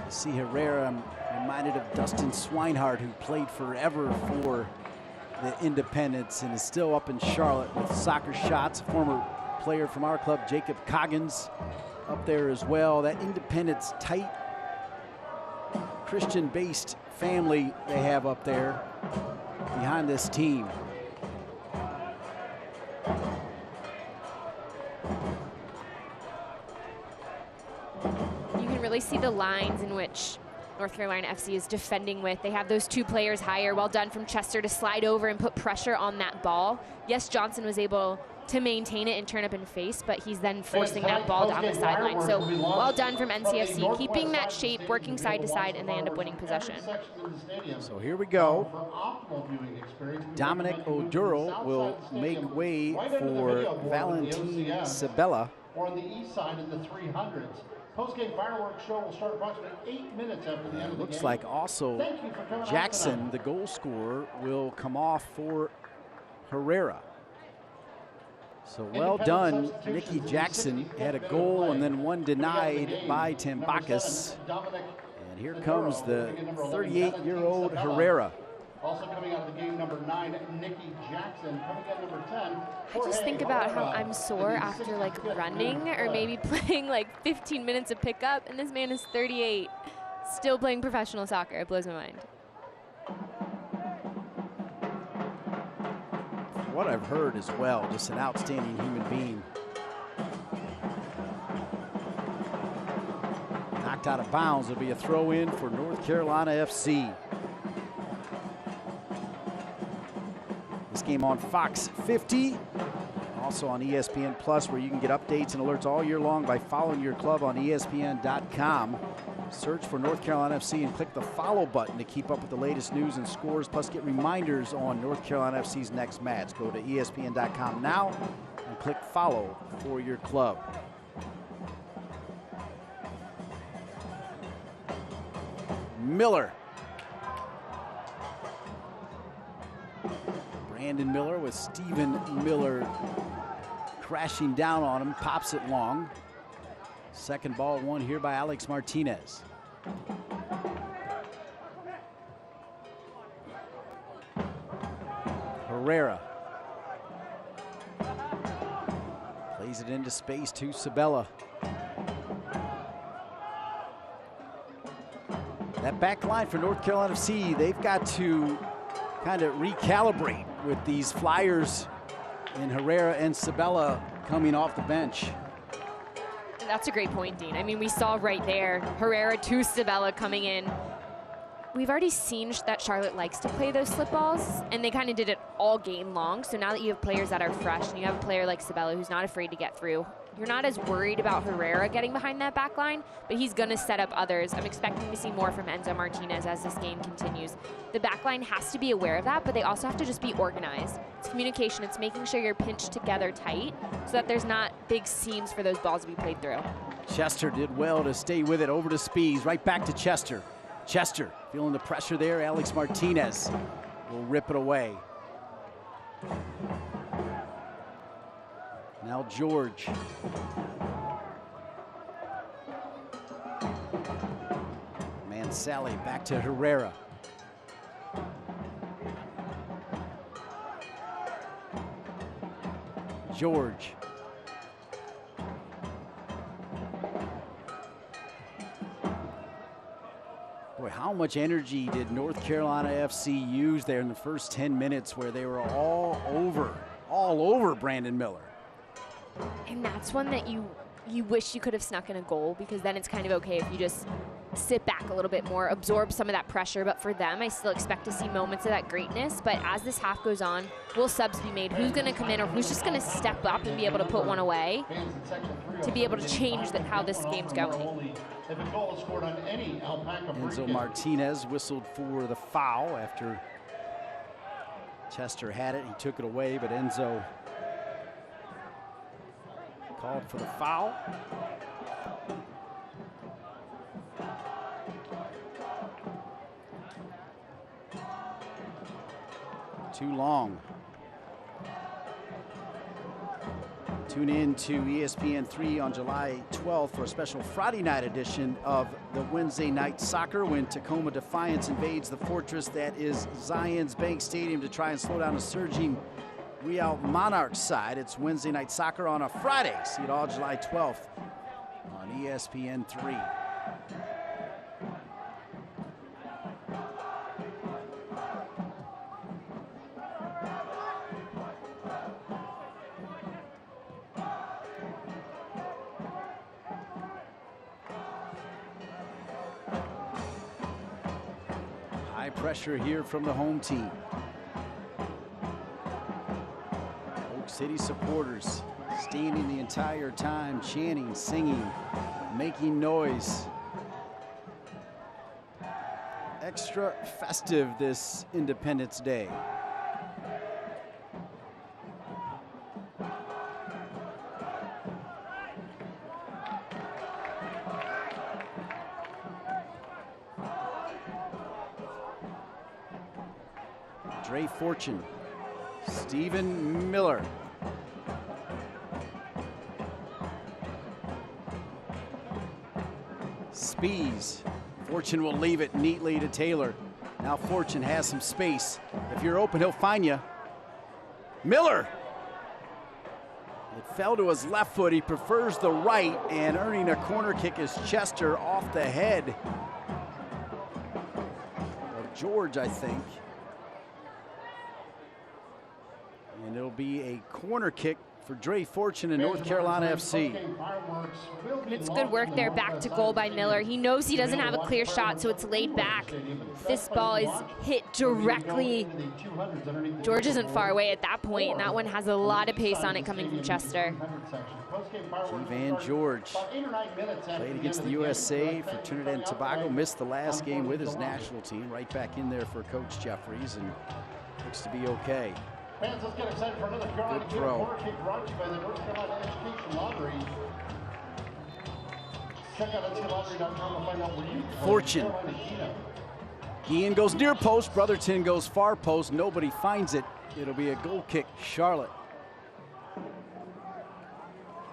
You see Herrera, I'm reminded of Dustin Swinehart, who played forever for the Independents and is still up in Charlotte with Soccer Shots. A former player from our club, Jacob Coggins, up there as well. That Independents tight, Christian-based family they have up there behind this team. You can really see the lines in which North Carolina FC is defending with. They have those 2 players higher. Well done from Chester to slide over and put pressure on that ball. Yes, Johnson was able to maintain it and turn up and face, but he's then forcing that ball down the sideline. So well done from NCFC, keeping that shape, working side to side, and they end up winning possession. So here we go. Dominic Oduro will make way for Valentin Sabella. Or on the east side in the 300s. Post-game fireworks show will start approximately 8 minutes after the end of the game. Looks like also Jackson, the goal scorer, will come off for Herrera. So well done, Nicky Jackson had a goal and then one denied by Tim Bacchus. And here comes the 38-year-old Herrera. Also coming out of the game, number 9, Nicky Jackson. Coming in number 10. I just think about how I'm sore after like running or maybe playing like 15 minutes of pickup, and this man is 38, still playing professional soccer. It blows my mind. From what I've heard as well, just an outstanding human being. Knocked out of bounds. It'll be a throw in for North Carolina FC. This game on Fox 50, also on ESPN Plus, where you can get updates and alerts all year long by following your club on ESPN.com. Search for North Carolina FC and click the follow button to keep up with the latest news and scores, plus get reminders on North Carolina FC's next match. Go to ESPN.com now and click follow for your club. Miller. Brandon Miller with Stephen Miller crashing down on him, pops it long. Second ball won here by Alex Martinez. Herrera plays it into space to Sabella. That back line for North Carolina FC, they've got to kind of recalibrate with these flyers in Herrera and Sabella coming off the bench. That's a great point, Dean. I mean, we saw right there, Herrera to Sabella coming in. We've already seen that Charlotte likes to play those slip balls, and they kind of did it all game long. So now that you have players that are fresh, and you have a player like Sabella who's not afraid to get through, you're not as worried about Herrera getting behind that back line, but he's going to set up others. I'm expecting to see more from Enzo Martinez as this game continues. The back line has to be aware of that, but they also have to just be organized. It's communication. It's making sure you're pinched together tight so that there's not big seams for those balls to be played through. Chester did well to stay with it. Over to Spees, right back to Chester. Chester feeling the pressure there. Alex Martinez will rip it away. Now George. Mansally back to Herrera. George. Boy, how much energy did North Carolina FC use there in the first 10 minutes where they were all over Brandon Miller? And that's one that you wish you could have snuck in a goal, because then it's kind of okay if you just sit back a little bit more, absorb some of that pressure. But for them, I still expect to see moments of that greatness. But as this half goes on, will subs be made? Who's going to come in, or who's just going to step up and be able to put one away to be able to change how this game's going? Enzo Martinez whistled for the foul after Chester had it. He took it away, but Enzo called for the foul. Too long. Tune in to ESPN3 on July 12th for a special Friday night edition of the Wednesday Night Soccer when Tacoma Defiance invades the fortress that is Zions Bank Stadium to try and slow down a surging Real Monarchs side. It's Wednesday Night Soccer on a Friday. See it all July 12th on ESPN3. Pressure here from the home team. Oak City supporters standing the entire time, chanting, singing, making noise. Extra festive this Independence Day. Dre Fortune, Stephen Miller. Spees. Fortune will leave it neatly to Taylor. Now Fortune has some space. If you're open, he'll find you. Miller. It fell to his left foot. He prefers the right, and earning a corner kick is Chester off the head of George, I think. And it'll be a corner kick for Dre Fortune and North Carolina FC. It's good work there, back to goal by Miller. He knows he doesn't have a clear shot, so it's laid back. This ball is hit directly. George isn't far away at that point, and that one has a lot of pace on it coming from Chester. Van George played against the USA for Trinidad and Tobago, missed the last game with his national team, right back in there for Coach Jeffries, and looks to be okay. Fans, let's get excited for another Carolina corner kick brought to you by the North Carolina Education Lottery. Check out nclottery.com to find out where you play. Fortune. Guillen goes near post. Brotherton goes far post. Nobody finds it. It'll be a goal kick, Charlotte.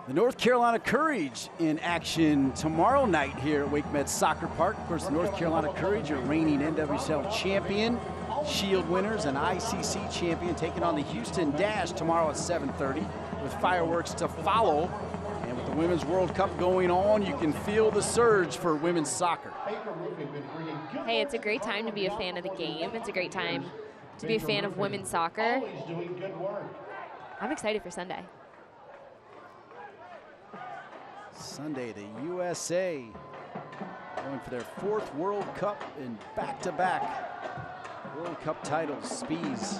The North Carolina Courage in action tomorrow night here at Wake Med Soccer Park. Of course, the North Carolina Courage are reigning NWSL champion, Shield winners, and ICC champion, taking on the Houston Dash tomorrow at 7:30 with fireworks to follow. And with the Women's World Cup going on, you can feel the surge for women's soccer. Hey, it's a great time to be a fan of the game. It's a great time to be a fan of women's soccer. I'm excited for Sunday. Sunday, the USA going for their 4th World Cup in back-to-back World Cup titles. Spees.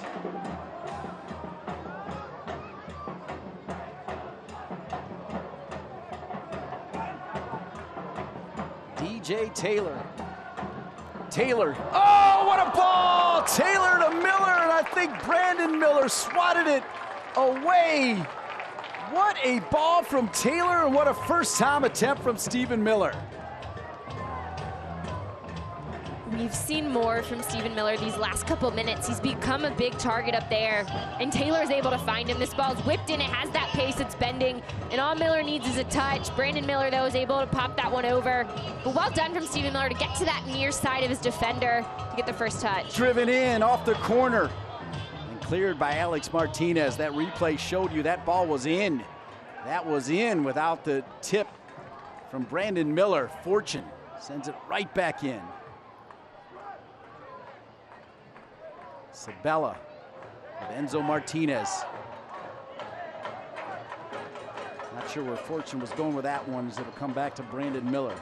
DJ Taylor. Taylor. Oh, what a ball! Taylor to Miller, and I think Brandon Miller swatted it away. What a ball from Taylor, and what a first-time attempt from Stephen Miller. We've seen more from Stephen Miller these last couple minutes. He's become a big target up there, and Taylor's able to find him. This ball's whipped in, it has that pace, it's bending, and all Miller needs is a touch. Brandon Miller, though, is able to pop that one over. But well done from Stephen Miller to get to that near side of his defender to get the first touch. Driven in off the corner and cleared by Alex Martinez. That replay showed you that ball was in. That was in without the tip from Brandon Miller. Fortune sends it right back in. Sabella with Enzo Martinez. Not sure where Fortune was going with that one, as it'll come back to Brandon Miller.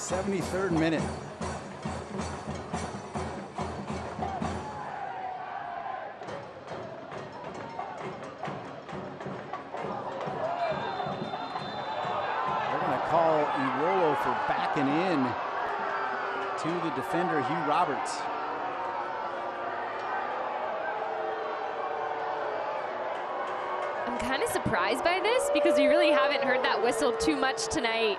73rd minute. They're going to call Iwolo for backing in to the defender, Hugh Roberts. I'm kind of surprised by this because we really haven't heard that whistle too much tonight.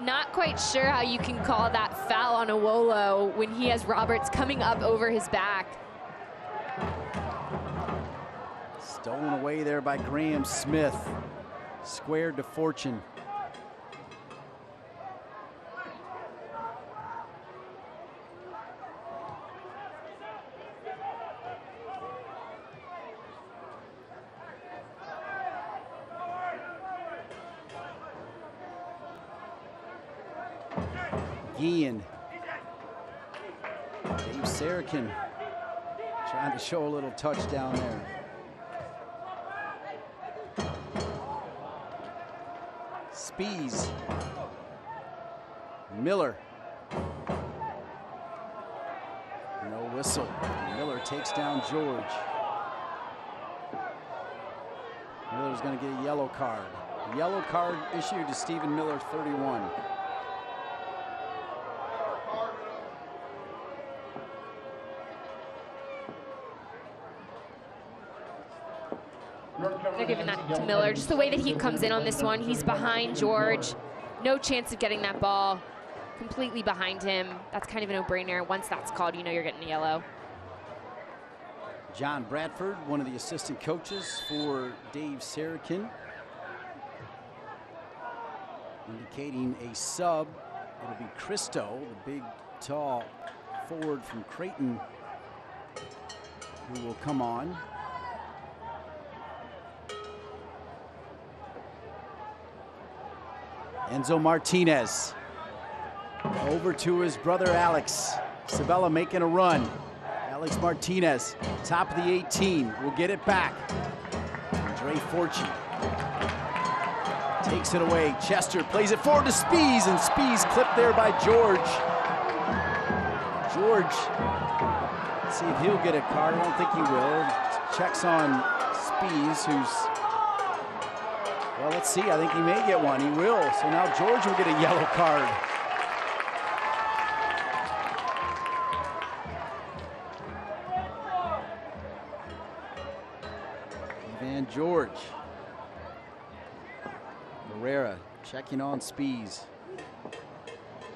Not quite sure how you can call that foul on Iwolo when he has Roberts coming up over his back. Stolen away there by Graham Smith. Squared to Fortune. Guillen. Dave Sarakin trying to show a little touchdown there. Spees. Miller. No whistle. Miller takes down George. Miller's going to get a yellow card. Yellow card issued to Stephen Miller, 31. They're giving that to Miller. Just the way that he comes in on this one. He's behind George. No chance of getting that ball. Completely behind him. That's kind of a no-brainer. Once that's called, you know you're getting a yellow. John Bradford, one of the assistant coaches for Dave Sarakin, indicating a sub. It'll be Christo, the big, tall forward from Creighton, who will come on. Enzo Martinez over to his brother Alex. Sabella making a run. Alex Martinez, top of the 18, will get it back. Dre Fortune takes it away. Chester plays it forward to Spees, and Spees clipped there by George. George, let's see if he'll get a card. I don't think he will. Checks on Spees, who's, well, let's see. I think he may get one. He will. So now George will get a yellow card. Van George. Herrera checking on Spees.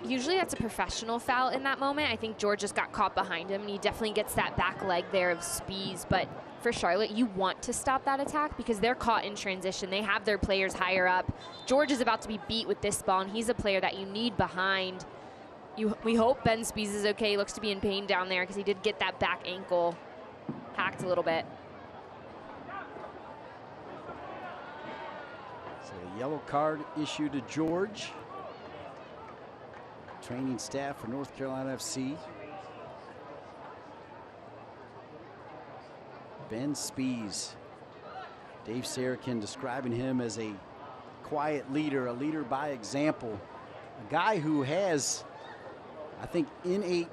Usually that's a professional foul in that moment. I think George just got caught behind him, and he definitely gets that back leg there of Spees. But for Charlotte, you want to stop that attack because they're caught in transition. They have their players higher up. George is about to be beat with this ball, and he's a player that you need behind. We hope Ben Spees is okay. He looks to be in pain down there because he did get that back ankle hacked a little bit. So a yellow card issued to George. Training staff for North Carolina FC. Ben Spees. Dave Sarakin describing him as a quiet leader, a leader by example. A guy who has, I think, innate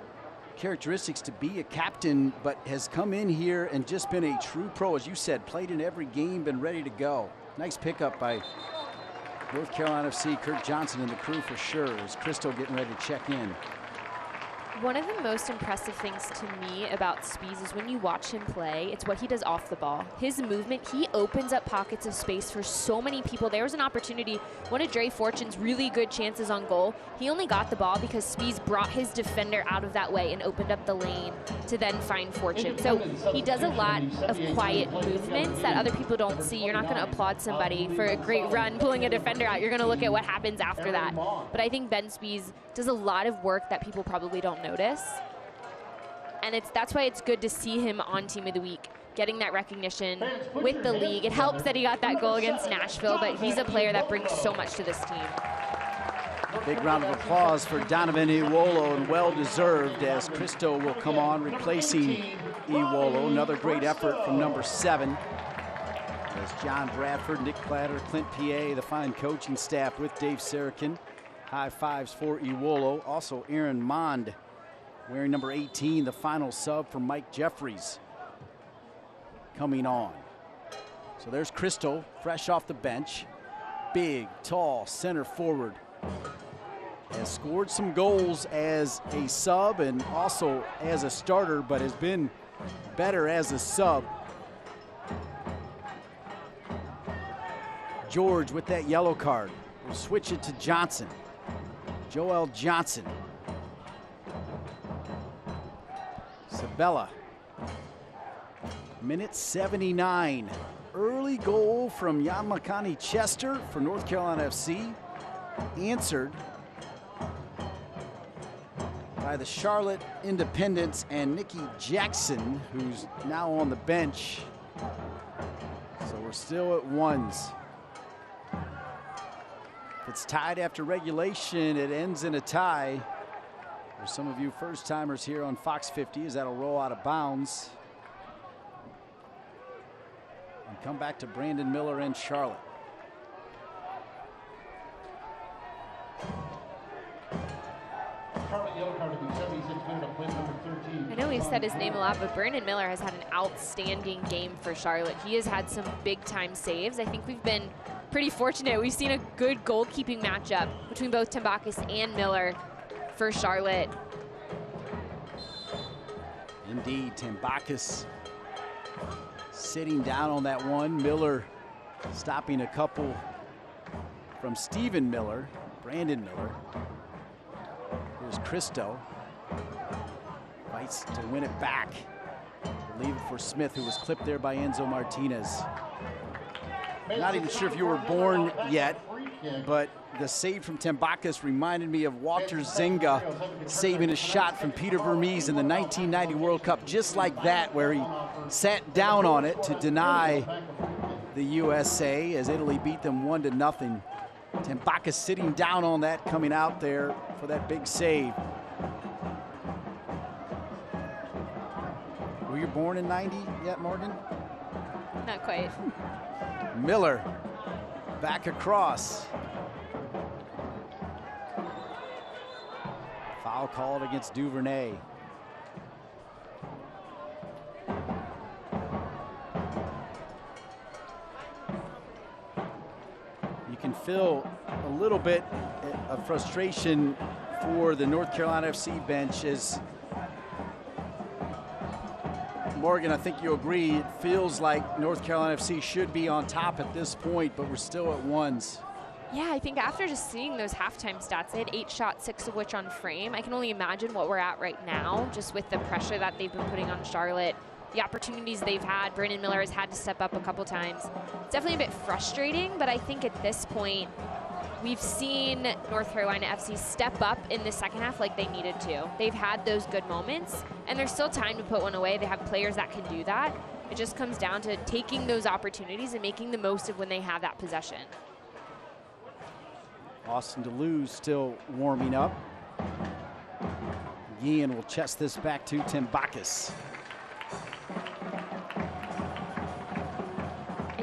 characteristics to be a captain, but has come in here and just been a true pro. As you said, played in every game, been ready to go. Nice pickup by North Carolina FC, Kirk Johnson and the crew for sure, as Christo getting ready to check in. One of the most impressive things to me about Spees is when you watch him play, it's what he does off the ball. His movement, he opens up pockets of space for so many people. There was an opportunity, one of Dre Fortune's really good chances on goal. He only got the ball because Spees brought his defender out of that way and opened up the lane to then find Fortune. So he does a lot of quiet movements that other people don't see. You're not going to applaud somebody for a great run pulling a defender out. You're going to look at what happens after that. But I think Ben Spees does a lot of work that people probably don't notice. And that's why it's good to see him on Team of the Week, getting that recognition with the league. It helps that he got that goal against Nashville, but he's a player that brings so much to this team. Big round of applause for Donovan Iwolo, and well-deserved, as Christo will come on replacing Iwolo. Another great effort from number 7. As John Bradford, Nick Clatter, Clint P.A., the fine coaching staff with Dave Sarakin, High fives for Iwolo. Also Aaron Mond wearing number 18, the final sub for Mike Jeffries coming on. So there's Cristo, fresh off the bench. Big, tall center forward. Has scored some goals as a sub and also as a starter, but has been better as a sub. George with that yellow card. We'll switch it to Johnson. Joel Johnson. Sabella. Minute 79. Early goal from Yamakani Chester for North Carolina FC. Answered by the Charlotte Independents and Nikki Jackson, who's now on the bench. So we're still at ones. If it's tied after regulation, it ends in a tie. For some of you first-timers here on Fox 50, as that'll roll out of bounds. And come back to Brandon Miller and Charlotte. I know we've said his name a lot, but Brandon Miller has had an outstanding game for Charlotte. He has had some big-time saves. I think we've been pretty fortunate. We've seen a good goalkeeping matchup between both Tambakis and Miller for Charlotte. Indeed, Tambakis sitting down on that one. Miller stopping a couple from Stephen Miller, Brandon Miller. Here's Cristo. Fights to win it back. Leave it for Smith, who was clipped there by Enzo Martinez. Not even sure if you were born yet, but the save from Tambakis reminded me of Walter Zenga saving a shot from Peter Vermees in the 1990 World Cup, just like that, where he sat down on it to deny the USA as Italy beat them 1-0. Tambakis sitting down on that, coming out there for that big save. Were you born in 90 yet, Morgan? Not quite. Miller back across. Foul called against Duvernay. You can feel a little bit of frustration for the North Carolina FC bench as Morgan, I think you agree, it feels like North Carolina FC should be on top at this point, but we're still at ones. Yeah, I think after just seeing those halftime stats, they had 8 shots, 6 of which on frame. I can only imagine what we're at right now, just with the pressure that they've been putting on Charlotte, the opportunities they've had. Brandon Miller has had to step up a couple times. It's definitely a bit frustrating, but I think at this point, we've seen North Carolina FC step up in the second half like they needed to. They've had those good moments, and there's still time to put one away. They have players that can do that. It just comes down to taking those opportunities and making the most of when they have that possession. Austin DeLuze still warming up. Guillen will chest this back to Tambakis.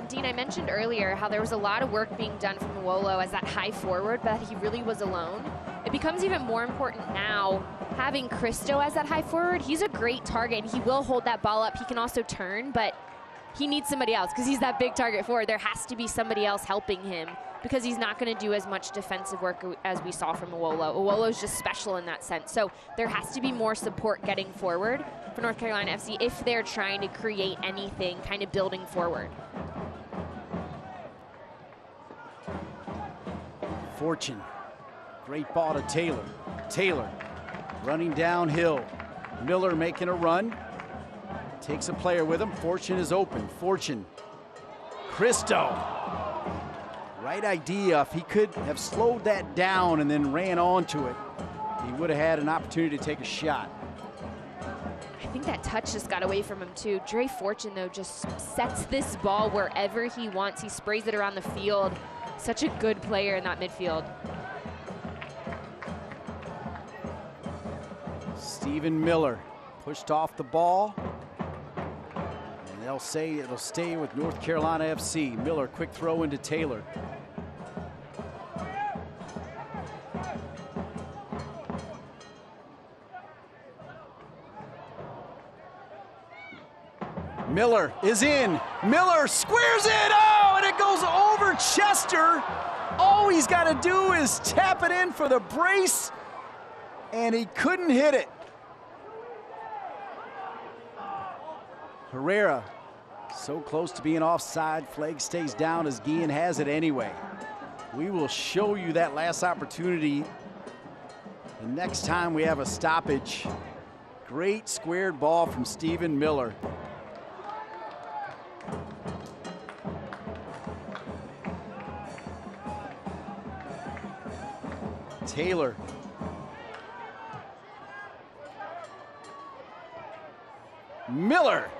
Dean, I mentioned earlier how there was a lot of work being done from Iwolo as that high forward, but he really was alone. It becomes even more important now having Cristo as that high forward. He's a great target, and he will hold that ball up. He can also turn, but he needs somebody else because he's that big target forward. There has to be somebody else helping him because he's not going to do as much defensive work as we saw from Iwolo. Iwolo's just special in that sense. So there has to be more support getting forward for North Carolina FC if they're trying to create anything kind of building forward. Fortune, great ball to Taylor. Taylor running downhill. Miller making a run. Takes a player with him. Fortune is open. Fortune. Cristo. Right idea. If he could have slowed that down and then ran onto it, he would have had an opportunity to take a shot. I think that touch just got away from him too. Dre Fortune, though, just sets this ball wherever he wants. He sprays it around the field. Such a good player in that midfield. Stephen Miller pushed off the ball. And they'll say it'll stay with North Carolina FC. Miller, quick throw into Taylor. Miller is in. Miller squares it. Oh, and it goes over Chester. All he's got to do is tap it in for the brace, and he couldn't hit it. Herrera so close to being offside. Flag stays down as Guillen has it anyway. We will show you that last opportunity the next time we have a stoppage. Great squared ball from Stephen Miller. Taylor. Miller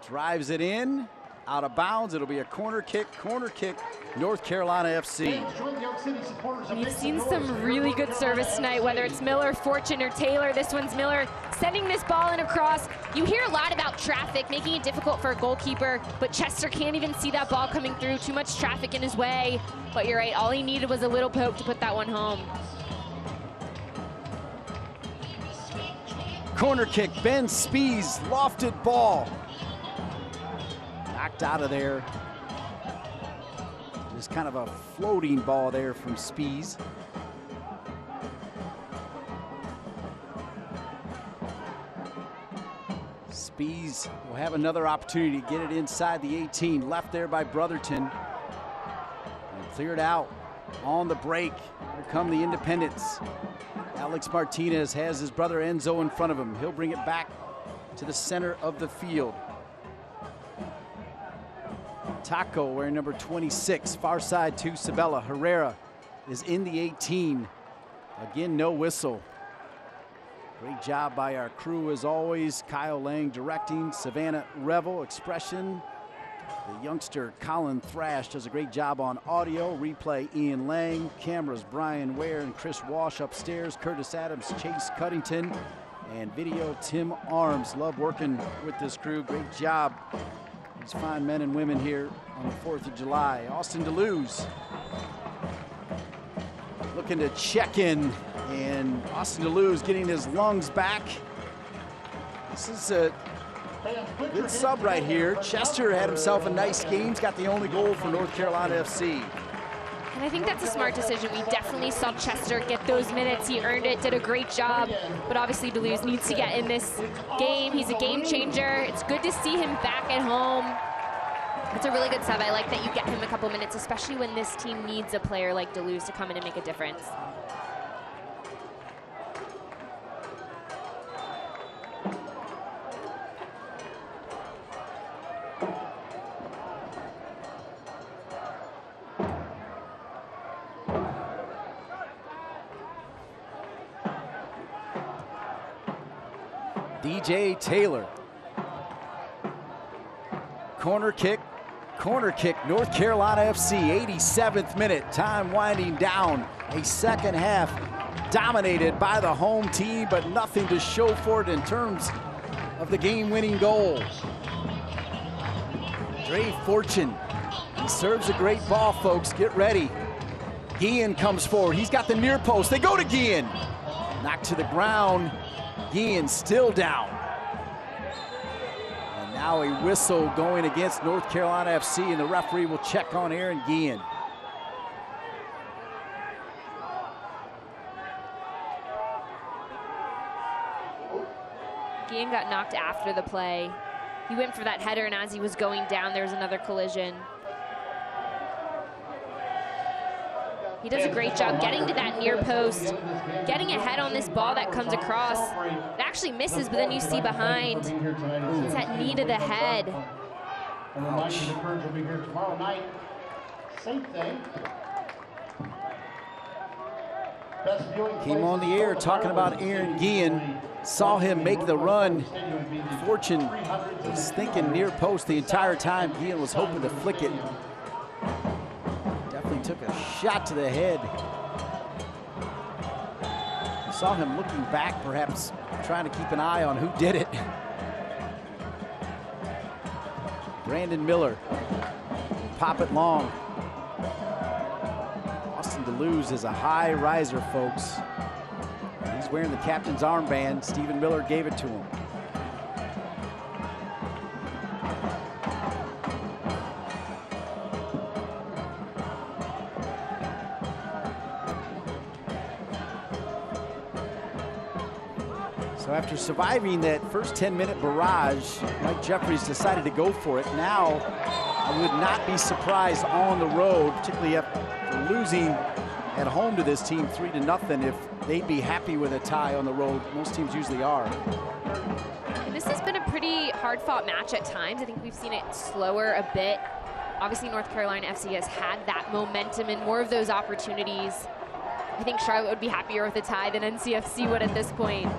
drives it in, out of bounds. It'll be a corner kick, North Carolina FC. We've seen some really good service tonight, whether it's Miller, Fortune, or Taylor. This one's Miller sending this ball in across. You hear a lot about traffic, making it difficult for a goalkeeper, but Chester can't even see that ball coming through. Too much traffic in his way. But you're right, all he needed was a little poke to put that one home. Corner kick, Ben Spees, lofted ball. Knocked out of there. Just kind of a floating ball there from Spees. Spees will have another opportunity to get it inside the 18. Left there by Brotherton. And cleared out on the break. Here come the Independents. Alex Martinez has his brother Enzo in front of him. He'll bring it back to the center of the field. Taco wearing number 26, far side to Sabella. Herrera is in the 18. Again, no whistle. Great job by our crew as always. Kyle Lang directing, Savannah Revel, expression. The youngster Colin Thrash does a great job on audio. Replay Ian Lang, cameras Brian Ware and Chris Walsh upstairs. Curtis Adams, Chase Cuddington, and video Tim Arms. Love working with this crew. Great job. These fine men and women here on the 4th of July. Austin DeLuz looking to check in, and Austin DeLuz getting his lungs back. This is a good sub right here. Chester had himself a nice game. He's got the only goal for North Carolina FC. And I think that's a smart decision. We definitely saw Chester get those minutes. He earned it, did a great job. But obviously DeLuz needs to get in this game. He's a game changer. It's good to see him back at home. It's a really good sub. I like that you get him a couple minutes, especially when this team needs a player like DeLuz to come in and make a difference. DJ Taylor. Corner kick, North Carolina FC, 87th minute, time winding down. A second half dominated by the home team, but nothing to show for it in terms of the game-winning goal. Dre Fortune, he serves a great ball, folks, get ready. Guillen comes forward, he's got the near post, they go to Guillen. Knocked to the ground. Guillen still down. And now a whistle going against North Carolina FC, and the referee will check on Aaron Guillen. Guillen got knocked after the play. He went for that header, and as he was going down, there was another collision. He does a great job getting to that near post, getting ahead on this ball that comes across. It actually misses, but then you see behind. It's that knee to the head. And remind you, the Birds will be here tomorrow night. Same thing. Came on the air talking about Aaron Guillen. Saw him make the run. Fortune was thinking near post the entire time. Guillen was hoping to flick it. Definitely took a shot to the head. You saw him looking back, perhaps trying to keep an eye on who did it. Brandon Miller, pop it long. Austin DeLuz is a high riser, folks. He's wearing the captain's armband. Stephen Miller gave it to him. So after surviving that first 10-minute barrage, Mike Jeffries decided to go for it. Now, I would not be surprised on the road, particularly after losing at home to this team 3-0, if they'd be happy with a tie on the road. Most teams usually are. And this has been a pretty hard-fought match at times. I think we've seen it slower a bit. Obviously, North Carolina FC has had that momentum and more of those opportunities. I think Charlotte would be happier with a tie than NCFC would at this point.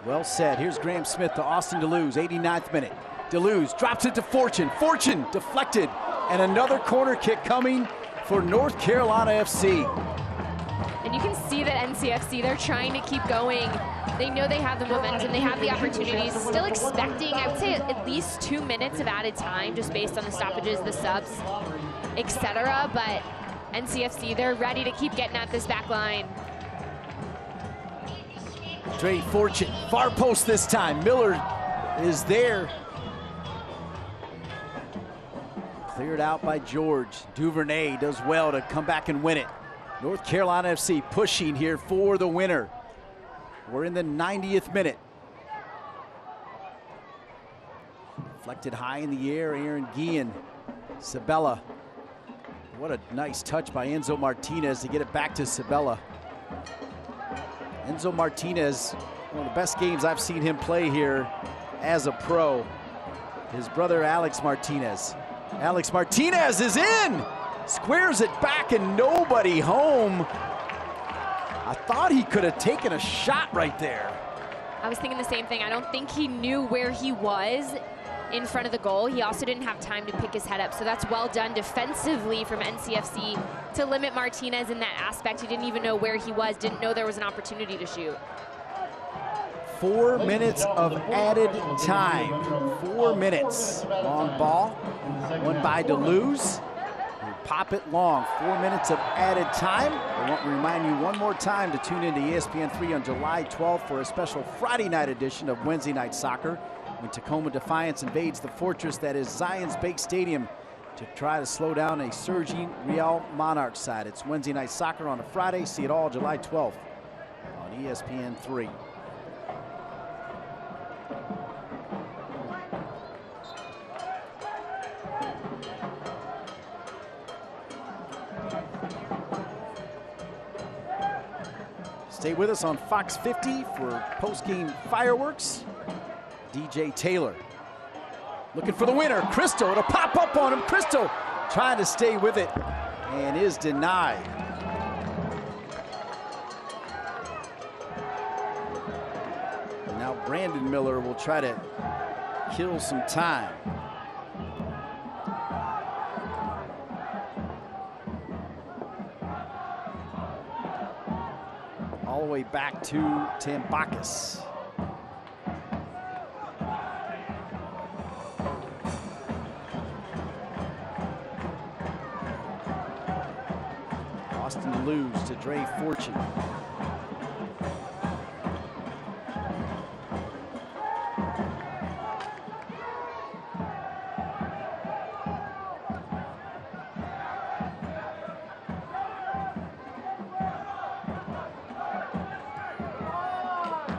Well said. Here's Graham Smith to Austin DeLuz, 89th minute. DeLuz drops it to Fortune. Fortune deflected. And another corner kick coming for North Carolina FC. And you can see that NCFC, they're trying to keep going. They know they have the momentum, they have the opportunities. Still expecting, I would say, at least 2 minutes of added time, just based on the stoppages, the subs, etc. But NCFC, they're ready to keep getting at this back line. Trey Fortune, far post this time. Miller is there. Cleared out by George. Duvernay does well to come back and win it. North Carolina FC pushing here for the winner. We're in the 90th minute. Deflected high in the air, Aaron Guillen. Sabella. What a nice touch by Enzo Martinez to get it back to Sabella. Enzo Martinez, one of the best games I've seen him play here as a pro. His brother Alex Martinez. Alex Martinez is in! Squares it back and nobody home. I thought he could have taken a shot right there. I was thinking the same thing. I don't think he knew where he was in front of the goal. He also didn't have time to pick his head up, so that's well done defensively from NCFC to limit Martinez in that aspect. He didn't even know where he was, didn't know there was an opportunity to shoot. 4 minutes of added time. 4 minutes. Long ball, won by DeLuz. Pop it long. 4 minutes of added time. I want to remind you one more time to tune into ESPN3 on July 12th for a special Friday night edition of Wednesday Night Soccer, when Tacoma Defiance invades the fortress that is Zions Bank Stadium to try to slow down a surging Real Monarchs side. It's Wednesday Night Soccer on a Friday. See it all July 12th on ESPN3. Stay with us on Fox 50 for post-game fireworks. DJ Taylor looking for the winner. Cristo to pop up on him. Cristo trying to stay with it and is denied. And now Brandon Miller will try to kill some time. All the way back to Tambakis. Austin DeLuz to Dre Fortune.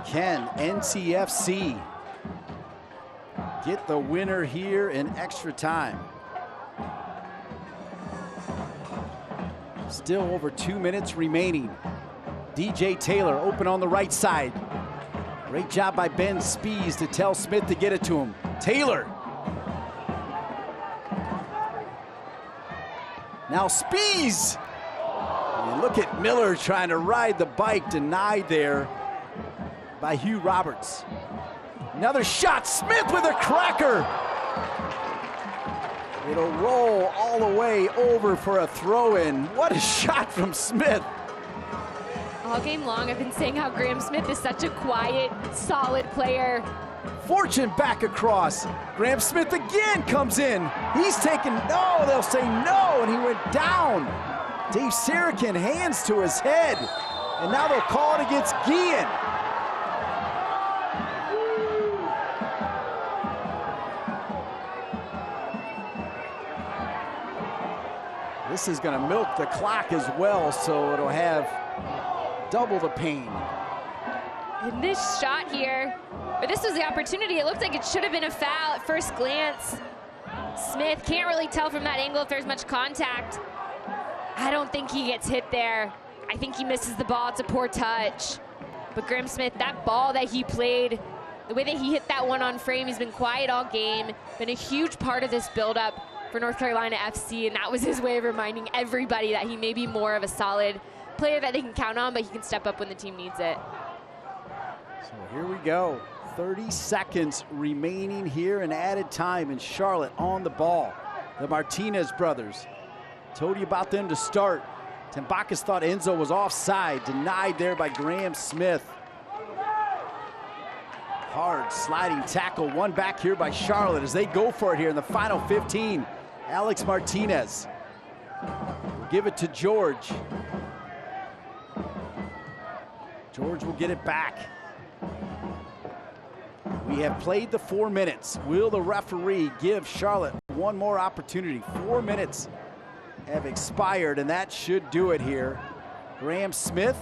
Can NCFC get the winner here in extra time? Still over 2 minutes remaining. DJ Taylor open on the right side. Great job by Ben Spees to tell Smith to get it to him. Taylor. Now Spees. And look at Miller trying to ride the bike, denied there by Hugh Roberts. Another shot, Smith with a cracker. It'll roll all the way over for a throw-in. What a shot from Smith. All game long, I've been saying how Graham Smith is such a quiet, solid player. Fortune back across. Graham Smith again comes in. He's taken, no, they'll say no, and he went down. Dave Sarakin hands to his head, and now they'll call it against Guillen. This is going to milk the clock as well, so it'll have double the pain. And this shot here, or this was the opportunity. It looked like it should have been a foul at first glance. Smith can't really tell from that angle if there's much contact. I don't think he gets hit there. I think he misses the ball. It's a poor touch. But Graham Smith, that ball that he played, the way that he hit that one on frame, he's been quiet all game, been a huge part of this buildup for North Carolina FC, and that was his way of reminding everybody that he may be more of a solid player that they can count on, but he can step up when the team needs it. So here we go. 30 seconds remaining here in added time, and Charlotte on the ball. The Martinez brothers. Told you about them to start. Tambakis thought Enzo was offside, denied there by Graham Smith. Hard sliding tackle, one back here by Charlotte as they go for it here in the final 15. Alex Martinez will give it to George. George will get it back. We have played the 4 minutes. Will the referee give Charlotte one more opportunity? 4 minutes have expired, and that should do it here. Graham Smith.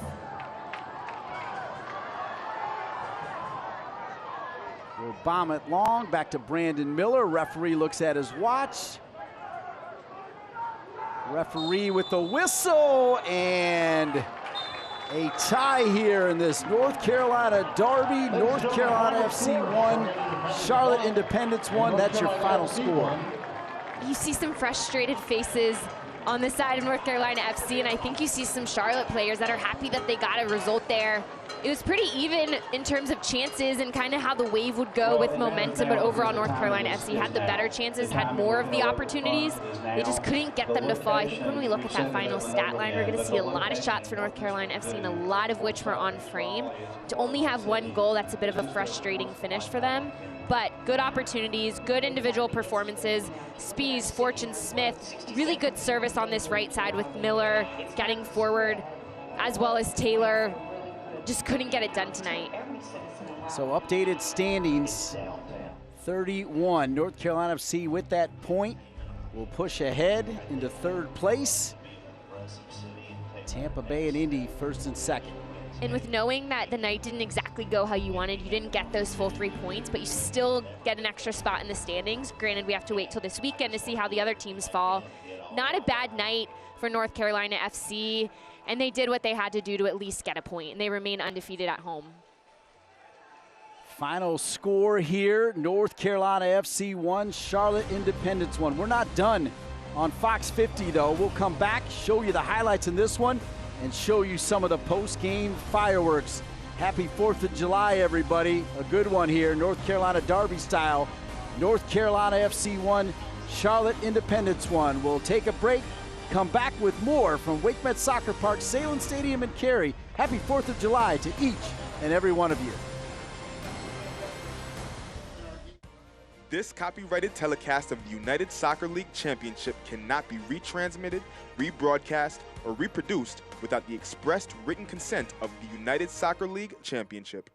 Will bomb it long, back to Brandon Miller. Referee looks at his watch. Referee with the whistle, and a tie here in this North Carolina derby. North Carolina FC 1, Charlotte Independence 1. That's your final score. You see some frustrated faces on the side of North Carolina FC, and I think you see some Charlotte players that are happy that they got a result there. It was pretty even in terms of chances and kind of how the wave would go with momentum, but overall North Carolina FC had the better chances, had more of the opportunities. They just couldn't get them to fall. I think when we look at that final stat line, we're going to see a lot of shots for North Carolina FC, and a lot of which were on frame. To only have one goal, that's a bit of a frustrating finish for them. But good opportunities, good individual performances. Spees, Fortune, Smith, really good service on this right side with Miller getting forward, as well as Taylor. Just couldn't get it done tonight. So updated standings, 31. North Carolina FC with that point will push ahead into third place. Tampa Bay and Indy first and second. And with knowing that the night didn't exactly go how you wanted, you didn't get those full 3 points, but you still get an extra spot in the standings. Granted, we have to wait till this weekend to see how the other teams fall. Not a bad night for North Carolina FC, and they did what they had to do to at least get a point, and they remain undefeated at home. Final score here, North Carolina FC 1, Charlotte Independence 1. We're not done on Fox 50 though. We'll come back, show you the highlights in this one, and show you some of the post-game fireworks. Happy 4th of July, everybody. A good one here, North Carolina Derby style. North Carolina FC 1, Charlotte Independence 1. We'll take a break, come back with more from WakeMet Soccer Park, Salem Stadium in Cary. Happy 4th of July to each and every one of you. This copyrighted telecast of the United Soccer League Championship cannot be retransmitted, rebroadcast, or reproduced without the expressed written consent of the United Soccer League Championship.